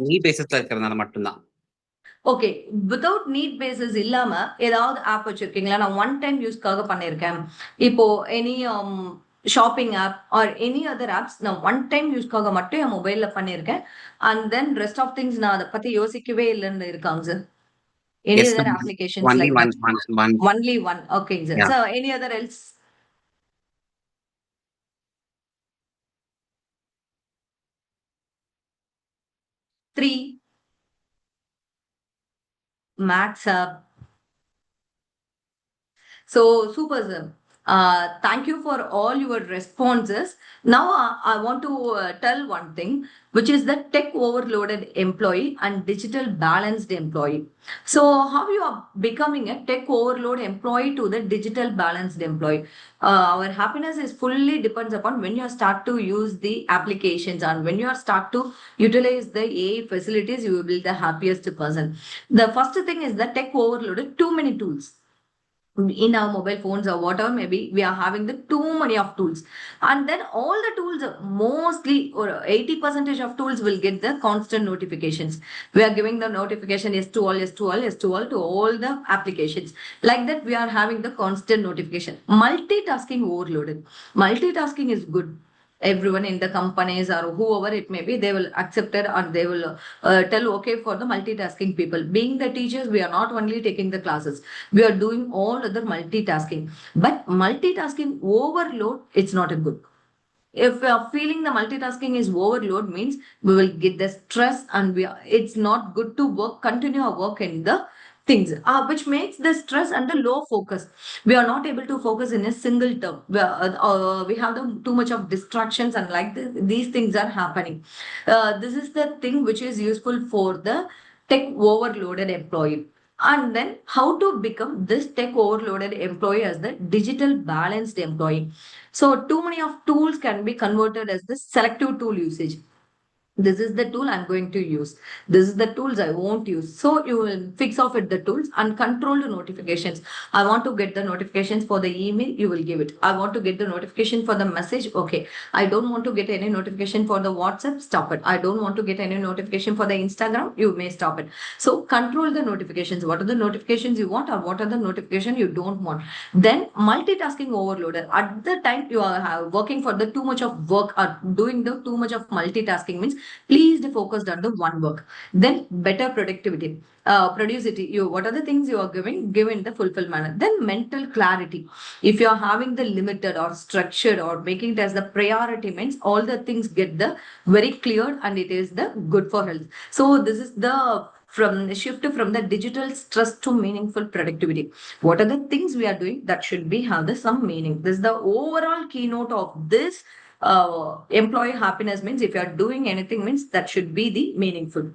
நீட் பேசிஸ்ல இருக்கிறதுனால மட்டும்தான். ஓகே, வித்தவுட் நீட் பேசிஸ் இல்லாம ஏதாவது ஆப் வச்சிருக்கீங்களா? நான் ஒன் டைம் யூஸ்க்காக பண்ணிருக்கேன். இப்போ any shopping app or any other apps நான் ஒன் டைம் யூஸ்க்காக மட்டும் என் மொபைல்ல பண்ணிருக்கேன். And then rest of things நான் அதை பத்தி யோசிக்கவே இல்லைன்னு இருக்காங்க sir. Any other applications only like one, that? one. Only one. Okay, sir. Yeah. So any other else? 3, max up. So, super, sir. Thank you for all your responses. Now, I want to tell one thing, which is the tech overloaded employee and digital balanced employee. So, how you are becoming a tech overload employee to the digital balanced employee? Our happiness is fully depends upon when you start to use the applications, and when you start to utilize the AI facilities, you will be the happiest person. The first thing is the tech overloaded, too many tools in our mobile phones or whatever, maybe we are having the too many of tools, and then all the tools, mostly or 80% of tools will get the constant notifications. We are giving the notification yes to all, yes to all, yes to all, to all the applications. Like that, we are having the constant notification. Multitasking overloaded. Multitasking is good. Everyone in the companies or whoever it may be, they will accept it, and they will tell okay for the multitasking people. Being the teachers, we are not only taking the classes, we are doing all other multitasking. But multitasking overload, it's not a good. If we are feeling the multitasking is overload, means we will get the stress, and it's not good to continue our work in the things, which makes the stress and the low focus. We are not able to focus in a single term. We have too much of distractions, and like these things are happening. This is the thing which is useful for the tech overloaded employee. And then how to become this tech overloaded employee as the digital balanced employee. So too many of tools can be converted as the selective tool usage. This is the tool I'm going to use. This is the tools I won't use. So you will fix off it the tools and control the notifications. I want to get the notifications for the email, you will give it. I want to get the notification for the message. Okay. I don't want to get any notification for the WhatsApp. Stop it. I don't want to get any notification for the Instagram. You may stop it. So control the notifications. What are the notifications you want, or what are the notifications you don't want? Then multitasking overloaded. At the time you are working for the too much of work or doing the too much of multitasking, means please be focused on the one work. Then better productivity, productivity. What are the things you are given the fulfilled manner? Then mental clarity. If you are having the limited or structured or making it as the priority, means all the things get the very clear, and it is the good for health. So this is the from shift from the digital stress to meaningful productivity. What are the things we are doing that should be have the some meaning? This is the overall keynote of this employee happiness, means if you are doing anything, means that should be the meaningful.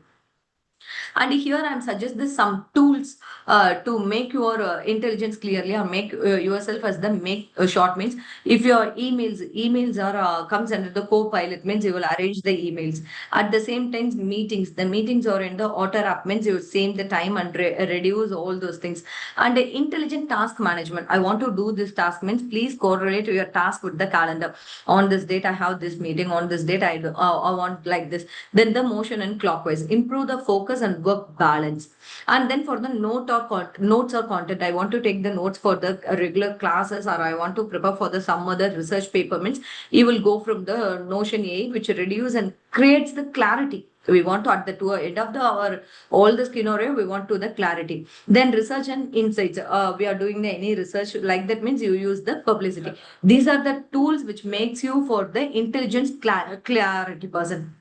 And here I'm suggesting some tools to make your intelligence clearly, or make yourself as the make short, means if your emails are comes under the co-pilot, means you will arrange the emails. At the same time, the meetings are in the auto app, means you will save the time and reduce all those things. And the intelligent task management, I want to do this task, means please correlate your task with the calendar. On this date I have this meeting, on this date I want like this. Then the motion and clockwise, improve the focus and work balance. And then for the notes or content, I want to take the notes for the regular classes, or I want to prepare for the some other research paper, means you will go from the Notion AI, which reduce and creates the clarity. We want to at the end of our all the scenario, we want to the clarity. Then research and insights, we are doing any research like that, means you use the publicity. These are the tools which makes you for the intelligence clarity person.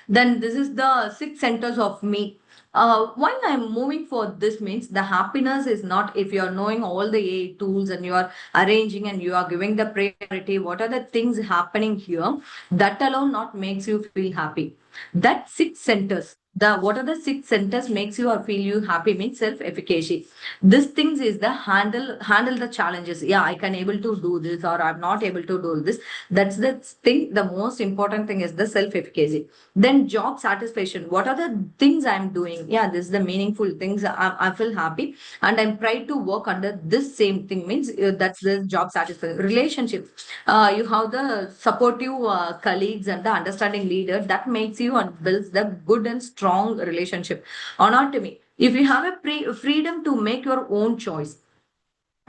Then this is the 6 centers of me. Why I'm moving for this, means the happiness is not if you are knowing all the AI tools and you are arranging and you are giving the priority, what are the things happening here, that alone not makes you feel happy. That 6 centers, what are the 6 centers makes you or feel you happy, means self-efficacy. This things is the handle the challenges. Yeah, I can able to do this, or I'm not able to do this. That's the thing. The most important thing is the self-efficacy. Then job satisfaction. What are the things I'm doing? Yeah, this is the meaningful things. I feel happy, and I'm proud to work under this same thing, means that's the job satisfaction. Relationship. You have the supportive colleagues and the understanding leader that makes you and builds the good and strong relationship. Autonomy. If you have a freedom to make your own choice,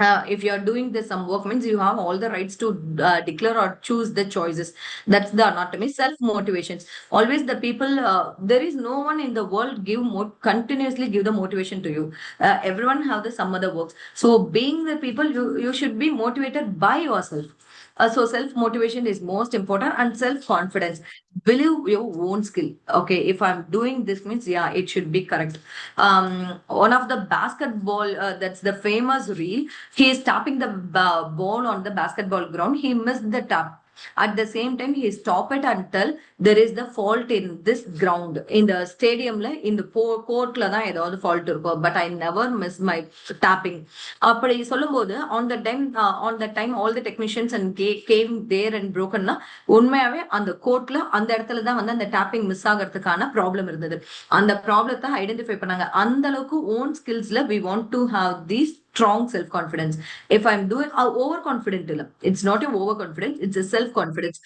if you're doing some work means you have all the rights to declare or choose the choices. That's the anatomy. Self motivations. Always the people, there is no one in the world continuously give the motivation to you. Everyone have the some other works. So being the people, you should be motivated by yourself. So self motivation is most important, and self confidence. Believe your own skill. Okay, if I'm doing this means yeah, it should be correct. One of the basketball, that's the famous reel. He is tapping the ball on the basketball ground. He missed the tap. At the same time, he stopped it until there is the fault in this ground. In the stadium, in the court, the fault. But I never miss my tapping. அப்படி சொல்லும்போது on the time all the technicians and came there and broken உண்மையாவே அந்த கோர்ட்ல அந்த இடத்துல தான் வந்து அந்த டாப்பிங் மிஸ் ஆகிறதுக்கான ப்ராப்ளம் இருந்தது. அந்த ப்ராப்ளத்தை ஐடென்டிஃபை பண்ணாங்க. அந்த அளவுக்கு own ஸ்கில்ஸ்ல we want to have these strong self confidence. If I'm doing overconfident இல்ல, it's not a overconfidence, it's a self confidence.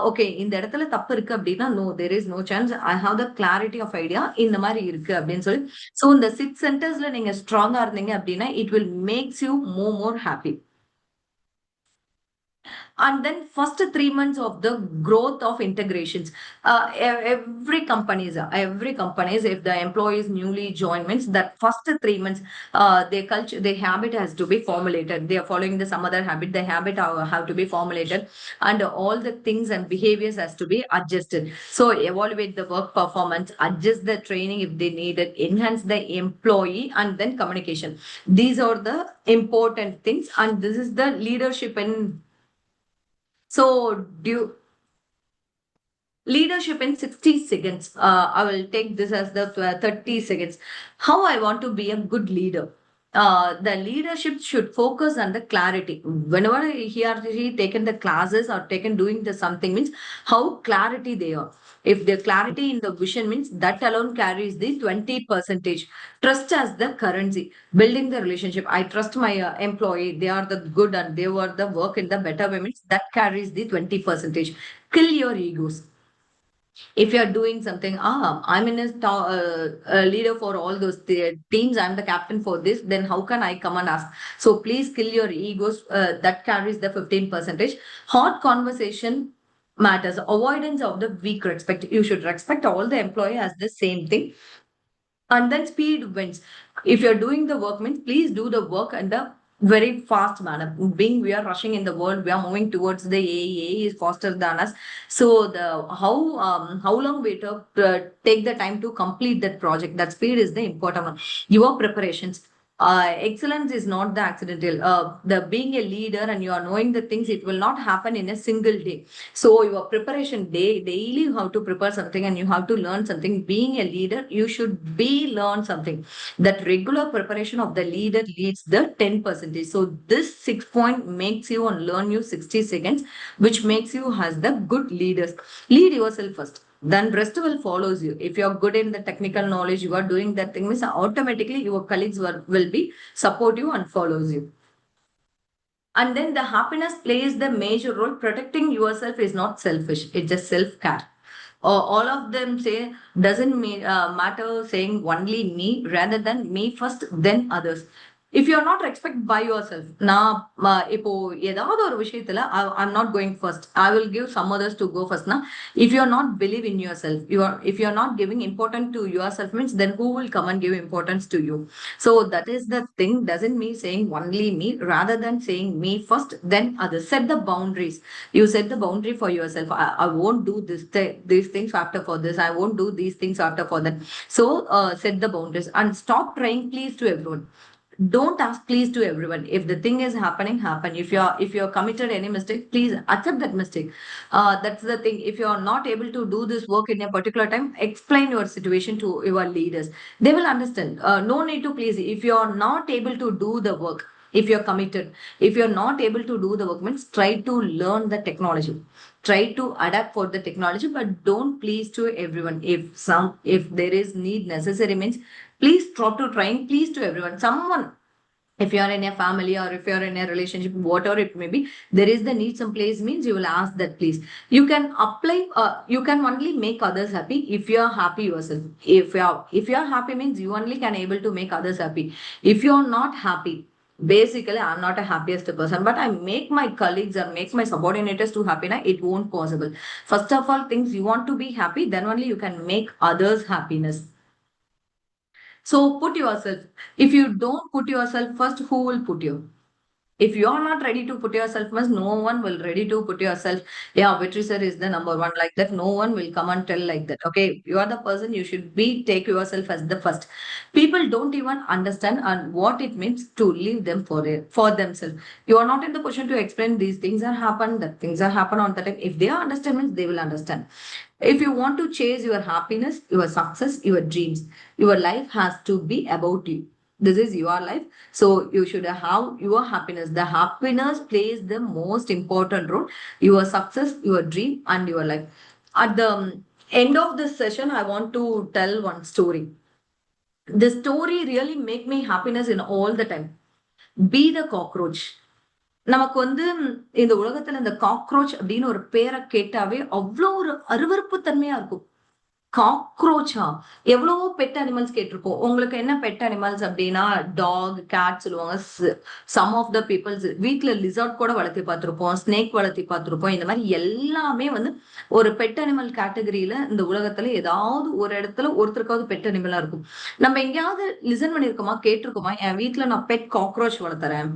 Okay, இந்த இடத்துல தப்பு இருக்கு அப்படின்னா no, there is no chance, I have the clarity of idea இந்த மாதிரி இருக்கு அப்படின்னு சொல்லி. So இந்த 6 centersல நீங்க ஸ்ட்ராங்கா இருந்தீங்க அப்படின்னா it will makes you more happy. And then first 3 months of the growth of integrations. Every companies, if the employees newly join means that first 3 months, their culture, their habit has to be formulated. They are following some other habit. The habit have to be formulated, and all the things and behaviors has to be adjusted. So evaluate the work performance, adjust the training if they need it, enhance the employee, and then communication. These are the important things, and this is the leadership in. So, leadership in 60 seconds. I will take this as the 30 seconds. How I want to be a good leader. The leadership should focus on the clarity. Whenever he or she taken the classes or taken doing the something means how clarity they are. If the clarity in the vision means that alone carries the 20%. Trust as the currency. Building the relationship. I trust my employee. They are the good and they were the work in the better way means that carries the 20%. Kill your egos. If you're doing something, I'm in a leader for all those teams, I'm the captain for this, then how can I come and ask? So please kill your egos. That carries the 15%. Hot conversation matters. Avoidance of the weak respect. You should respect all the employee as the same thing. And then speed wins. If you're doing the work means please do the work and the very fast manner. Being we are rushing in the world, we are moving towards the AEI is faster than us. So the how long we take the time to complete that project. That speed is the important one. Your preparations. Excellence is not the accidental. The being a leader and you are knowing the things, it will not happen in a single day. So your preparation daily you have to prepare something and you have to learn something. Being a leader, you should learn something. That regular preparation of the leader leads the 10%. So this 6 point makes you and learn you 60 seconds, which makes you as the good leaders. Lead yourself first. Then rest will follows you. If you're good in the technical knowledge, you are doing that thing, means automatically your colleagues will be supportive and follows you. And then the happiness plays the major role. Protecting yourself is not selfish. It's just self-care. All of them say doesn't matter saying only me rather than me first, then others. If you're not respect by yourself, இப்போ ஏதாவது ஒரு விஷயத்துல I'm not going first. I will give some others to go first. If you're not believe in yourself, if you're not giving importance to yourself means then who will come and give importance to you? So that is the thing. Doesn't mean saying only me rather than saying me first, then others. Set the boundaries. You set the boundary for yourself. I won't do these things after for this. I won't do these things after for that. So set the boundaries and stop trying please to everyone. Don't ask please to everyone. If the thing is happen. If you're committed any mistake, please accept that mistake. That's the thing. If you're not able to do this work in a particular time, explain your situation to your leaders. They will understand. No need to please. If you're not able to do the work, if you're committed, if you're not able to do the work means try to learn the technology. Try to adapt for the technology, but don't please to everyone. If there is need necessary means please stop to trying please to everyone. Someone, if you are in a family or if you are in a relationship, whatever it may be, there is the need some place means you will ask that please. You can apply, you can only make others happy if you are happy yourself. If you are happy means you only can able to make others happy. If you are not happy, Basically, I'm not a happiest person, but I make my colleagues or make my subordinates to happy. It won't possible. First of all, things you want to be happy, then only you can make others happiness. So put yourself. If you don't put yourself first, who will put you? If you are not ready to put yourself first, no one will ready to put yourself. Yeah, Vitri sir is the number one like that. No one will come and tell like that. Okay, you are the person. You should be take yourself as the first. People don't even understand and what it means to leave them for themselves. You are not in the position to explain these things are happen. That things are happen on the time. If they understand, means they will understand. If you want to chase your happiness, your success, your dreams, your life has to be about you. This is your life. So you should have your happiness. The happiness plays the most important role. Your success, your dream, and your life. At the end of this session, I want to tell one story. The story really make me happiness in all the time. Be the cockroach. நமக்கு வந்து இந்த உலகத்துல இந்த cockroach அப்படின்னு ஒரு பேரை கேட்டாவே அவ்வளோ ஒரு அருவருப்பு தன்மையா இருக்கும். காக்ரோச்சா எவ்வளவோ பெட் அனிமல்ஸ் கேட்டிருப்போம். உங்களுக்கு என்ன பெட் அனிமல்ஸ் அப்படின்னா டாக், கேட் சொல்லுவாங்க. சம் ஆஃப் த பீப்புள்ஸ் வீட்டுல லிசார்ட் கூட வளர்த்தி பார்த்திருப்போம், ஸ்னேக் வளர்த்தி பார்த்திருப்போம். இந்த மாதிரி எல்லாமே வந்து ஒரு பெட் அனிமல் கேட்டகரியில இந்த உலகத்துல ஏதாவது ஒரு இடத்துல ஒருத்தருக்காவது பெட் அனிமலா இருக்கும். நம்ம எங்கேயாவது லிசன் பண்ணிருக்கோமா, கேட்டிருக்கோமா, என் வீட்டுல நான் பெட் காக்ரோச் வளர்த்துறேன்,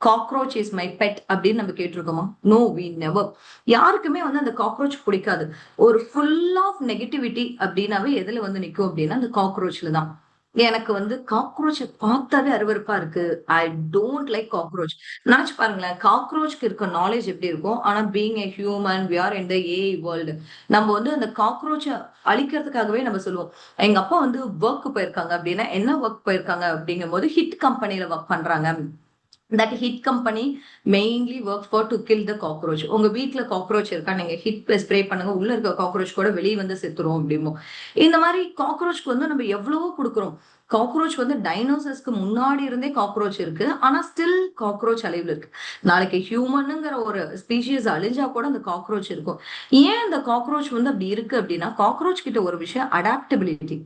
காக்ரோச் இஸ் மை பெட் அப்படின்னு நம்ம கேட்டிருக்கோமா? No, we never. யாருக்குமே வந்து அந்த காக்ரோச் பிடிக்காது. ஒரு ஃபுல் ஆஃப் நெகட்டிவிட்டி அப்படின்னாவே எதுல வந்து நிற்கும் அப்படின்னா அந்த காக்ரோச்ல தான். எனக்கு வந்து காக்ரோச்சை பார்த்தாவே அருவருப்பா இருக்கு. I don't like cockroach. நினைச்சு பாருங்களேன், காக்ரோச்க்கு இருக்க நாலேஜ் எப்படி இருக்கும். ஆனா being a human, we are in the AI world. நம்ம வந்து அந்த காக்ரோச்சை அழிக்கிறதுக்காகவே நம்ம சொல்லுவோம். எங்க அப்பா வந்து ஒர்க் போயிருக்காங்க அப்படின்னா என்ன ஒர்க் போயிருக்காங்க அப்படிங்கும் போது ஹிட் கம்பெனில ஒர்க் பண்றாங்க. that hit company mainly works for to kill the cockroach. உங்க வீட்டுல காக்ரோச் இருக்கா, நீங்க ஹிட் ஸ்ப்ரே பண்ணுங்க, உள்ள இருக்க காக்ரோச் கூட வெளியே வந்து செத்துரும் அப்படிமோ. இந்த மாதிரி காக்ரோச்க்கு வந்து நம்ம எவ்வளவோ கொடுக்குறோம். காக்ரோச் வந்து டைனோசர்ஸ்க்கு முன்னாடி இருந்தே காக்ரோச் இருக்கு. ஆனா ஸ்டில் காக்ரோச் அழிவுல இருக்கு. நாளைக்கு ஹியூமனுங்கிற ஒரு ஸ்பீஷிஸ் அழிஞ்சா கூட அந்த காக்ரோச் இருக்கும். ஏன் அந்த காக்ரோச் வந்து அப்படி இருக்கு அப்படின்னா, காக்ரோச் கிட்ட ஒரு விஷயம் அடாப்டபிலிட்டி.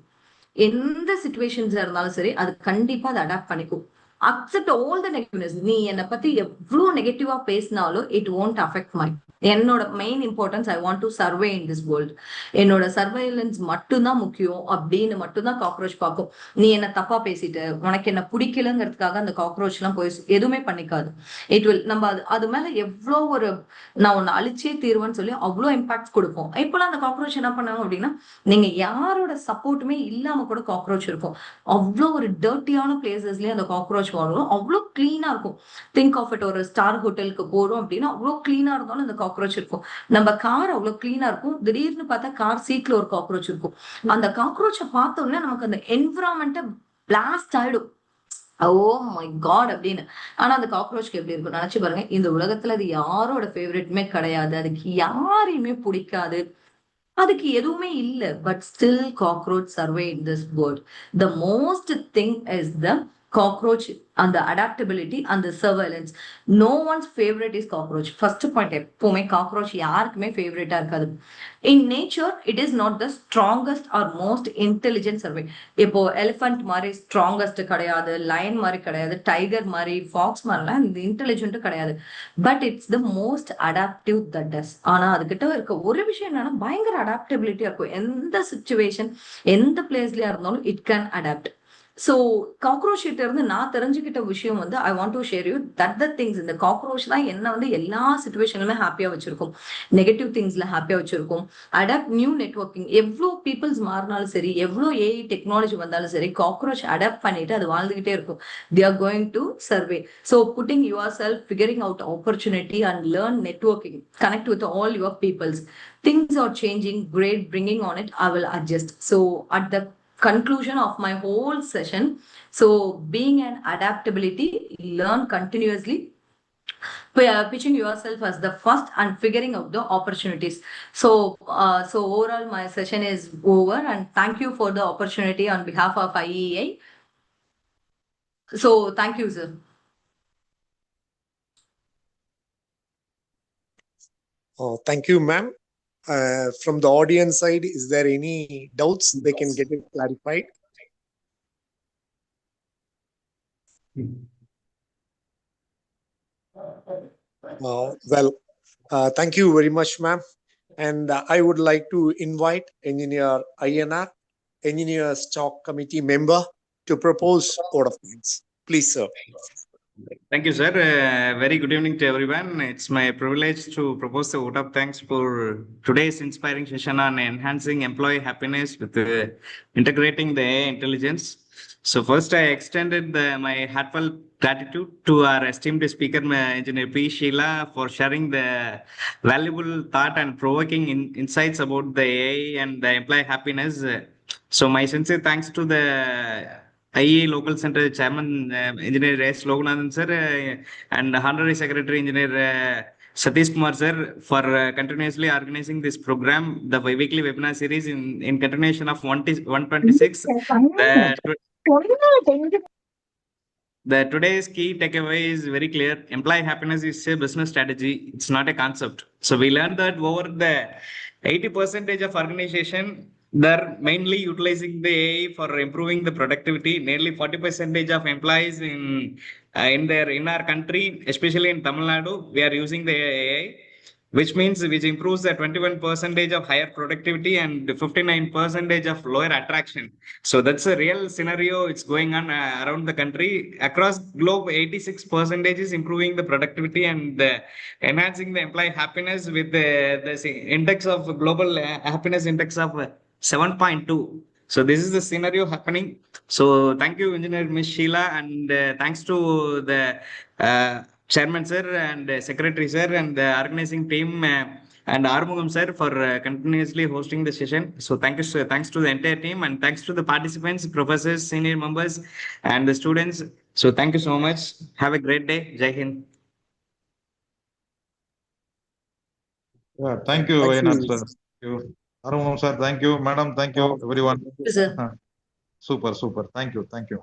எந்த சிச்சுவேஷன்ஸ் இருந்தாலும் சரி அது கண்டிப்பா அதை அடாப்ட் பண்ணிக்கும். Accept all the negativeness. நீ என்னை பத்தி எவ்வளவு நெகட்டிவா பேசினாலும் இட் won't affect my. என்னோட main importance I want to survey in this world. என்னோட சர்வைலன்ஸ் மட்டும்தான் முக்கியம் அப்படின்னு மட்டும்தான் காக்ரோச் பார்க்கும். நீ என்ன தப்பா பேசிட்டு உனக்கு என்ன பிடிக்கலங்கிறதுக்காக அந்த காக்ரோச் எல்லாம் போய் எதுவுமே பண்ணிக்காது. இட் வில் நம்ம அது மேல எவ்வளோ ஒரு நான் உன்னை அழிச்சே தீர்வேன்னு சொல்லி அவ்வளோ இம்பாக்ட் கொடுப்போம். இப்பெல்லாம் அந்த காக்ரோச் என்ன பண்ணாங்க அப்படின்னா, நீங்க யாரோட சப்போர்ட்டுமே இல்லாம கூட காக்ரோச் இருக்கும். அவ்வளோ ஒரு டர்ட்டியான பிளேசஸ்லயே அந்த காக்ரோச் வரும். அவ்வளோ கிளீனா இருக்கும். திங்க் ஆஃப் இட், ஒரு ஸ்டார் ஹோட்டலுக்கு போறோம் அப்படின்னா அவ்வளோ கிளீனா இருந்தாலும் அந்த காக்ரோச் இருக்கும். நம்ம கார் அவ்வளவு கிளீனா இருக்கும், திடீர்னு பார்த்தா கார் சீட்ல ஒரு காக்ரோச் இருக்கும். அந்த காக்ரோச்சை பார்த்தோம்னா நமக்கு அந்த என்விரான்மெண்ட் பிளாஸ்ட் ஆயிடும். ஓ மை காட் அப்படின்னு. ஆனா அந்த காக்ரோச்க்கு எப்படி இருக்கும் நினைச்சு பாருங்க. இந்த உலகத்துல அது யாரோட ஃபேவரட்டுமே கிடையாது, அதுக்கு யாரையுமே பிடிக்காது, அதுக்கு எதுவுமே இல்லை. But still cockroach survey in this world. The most thing is the cockroach and the adaptability and the surveillance. No one's favorite is cockroach. First point, எப்பவுமே cockroach யாருக்குமே ஃபேவரட்டா இருக்காது. In nature, it is not the strongest or most intelligent survey. இப்போ elephant மாதிரி strongest கிடையாது, line மாதிரி கிடையாது, tiger மாதிரி, Fox மாதிரிலாம் இந்த இன்டெலிஜென்ட் கிடையாது. But it's the most adaptive that does. ஆனா அதுகிட்ட இருக்க ஒரு விஷயம் என்னன்னா பயங்கர அடாப்டபிலிட்டியா இருக்கும். எந்த சிச்சுவேஷன் எந்த பிளேஸ்லயா இருந்தாலும் it can adapt. So cockroach கிட்ட இருந்து நான் தெரிஞ்சுக்கிட்ட விஷயம் வந்து I want to share you that the things. இந்த காக்ரோச் தான் என்ன வந்து எல்லா சிச்சுவேஷன்லுமே ஹாப்பியா வச்சிருக்கும், நெகட்டிவ் திங்ஸ்ல ஹாப்பியா வச்சிருக்கும். Adapt new networking. எவ்வளோ பீப்புள்ஸ் மாறினாலும் சரி, எவ்வளோ ஏஐ டெக்னாலஜி வந்தாலும் சரி, காக்ரோச் அடாப்ட் பண்ணிட்டு அது வாழ்ந்துகிட்டே இருக்கும். They are going to survey. So putting your self, figuring out opportunity and learn networking, connect with all your peoples. Things are changing, great, bringing on it, I will adjust. So at the conclusion of my whole session, so being an adaptability, learn continuously, pitching yourself as the first and figuring out the opportunities. So overall my session is over, and thank you for the opportunity on behalf of IEI. So thank you, sir. Oh, thank you, ma'am. From the audience side, is there any doubts? They can get it clarified. Thank you very much, ma'am. And I would like to invite Engineer INR, Engineer Stock Committee member, to propose vote of thanks. Please, sir. Thank you, sir. Very good evening to everyone. It's my privilege to propose the vote of thanks for today's inspiring session on enhancing employee happiness with integrating the AI intelligence. So first, I extended my heartfelt gratitude to our esteemed speaker, Engineer P. Sheila, for sharing the valuable thought and provoking insights about the AI and the employee happiness. So my sincere thanks to the IEI Local Center Chairman Engineer S. Loganathan sir and Honorary Secretary Engineer Satish Kumar sir for continuously organizing this program, the weekly webinar series in continuation of 126. The today's key takeaway is very clear. Employee happiness is a business strategy. It's not a concept. So we learned that over the 80% of organization, they're mainly utilizing the AI for improving the productivity. Nearly 40% of employees in our country, especially in Tamil Nadu, we are using the AI, which improves the 21% of higher productivity and 59% of lower attraction. So that's a real scenario. It's going on around the country across globe. 86% is improving the productivity and enhancing the employee happiness with the index of global happiness index of 7.2. So this is the scenario happening. So thank you, Engineer Ms. Sheila, and thanks to the Chairman sir and Secretary sir and the organizing team and Armugam sir for continuously hosting the session. So thank you, sir. Thanks to the entire team and thanks to the participants, professors, senior members, and the students. So thank you so much. Have a great day. Jai Hind. Yeah, thank you, Thank Ayana, you. sir. Thank you. Arumam sir, thank you. Madam, thank you. Everyone. Thank you, sir. Super, super. Thank you. Thank you.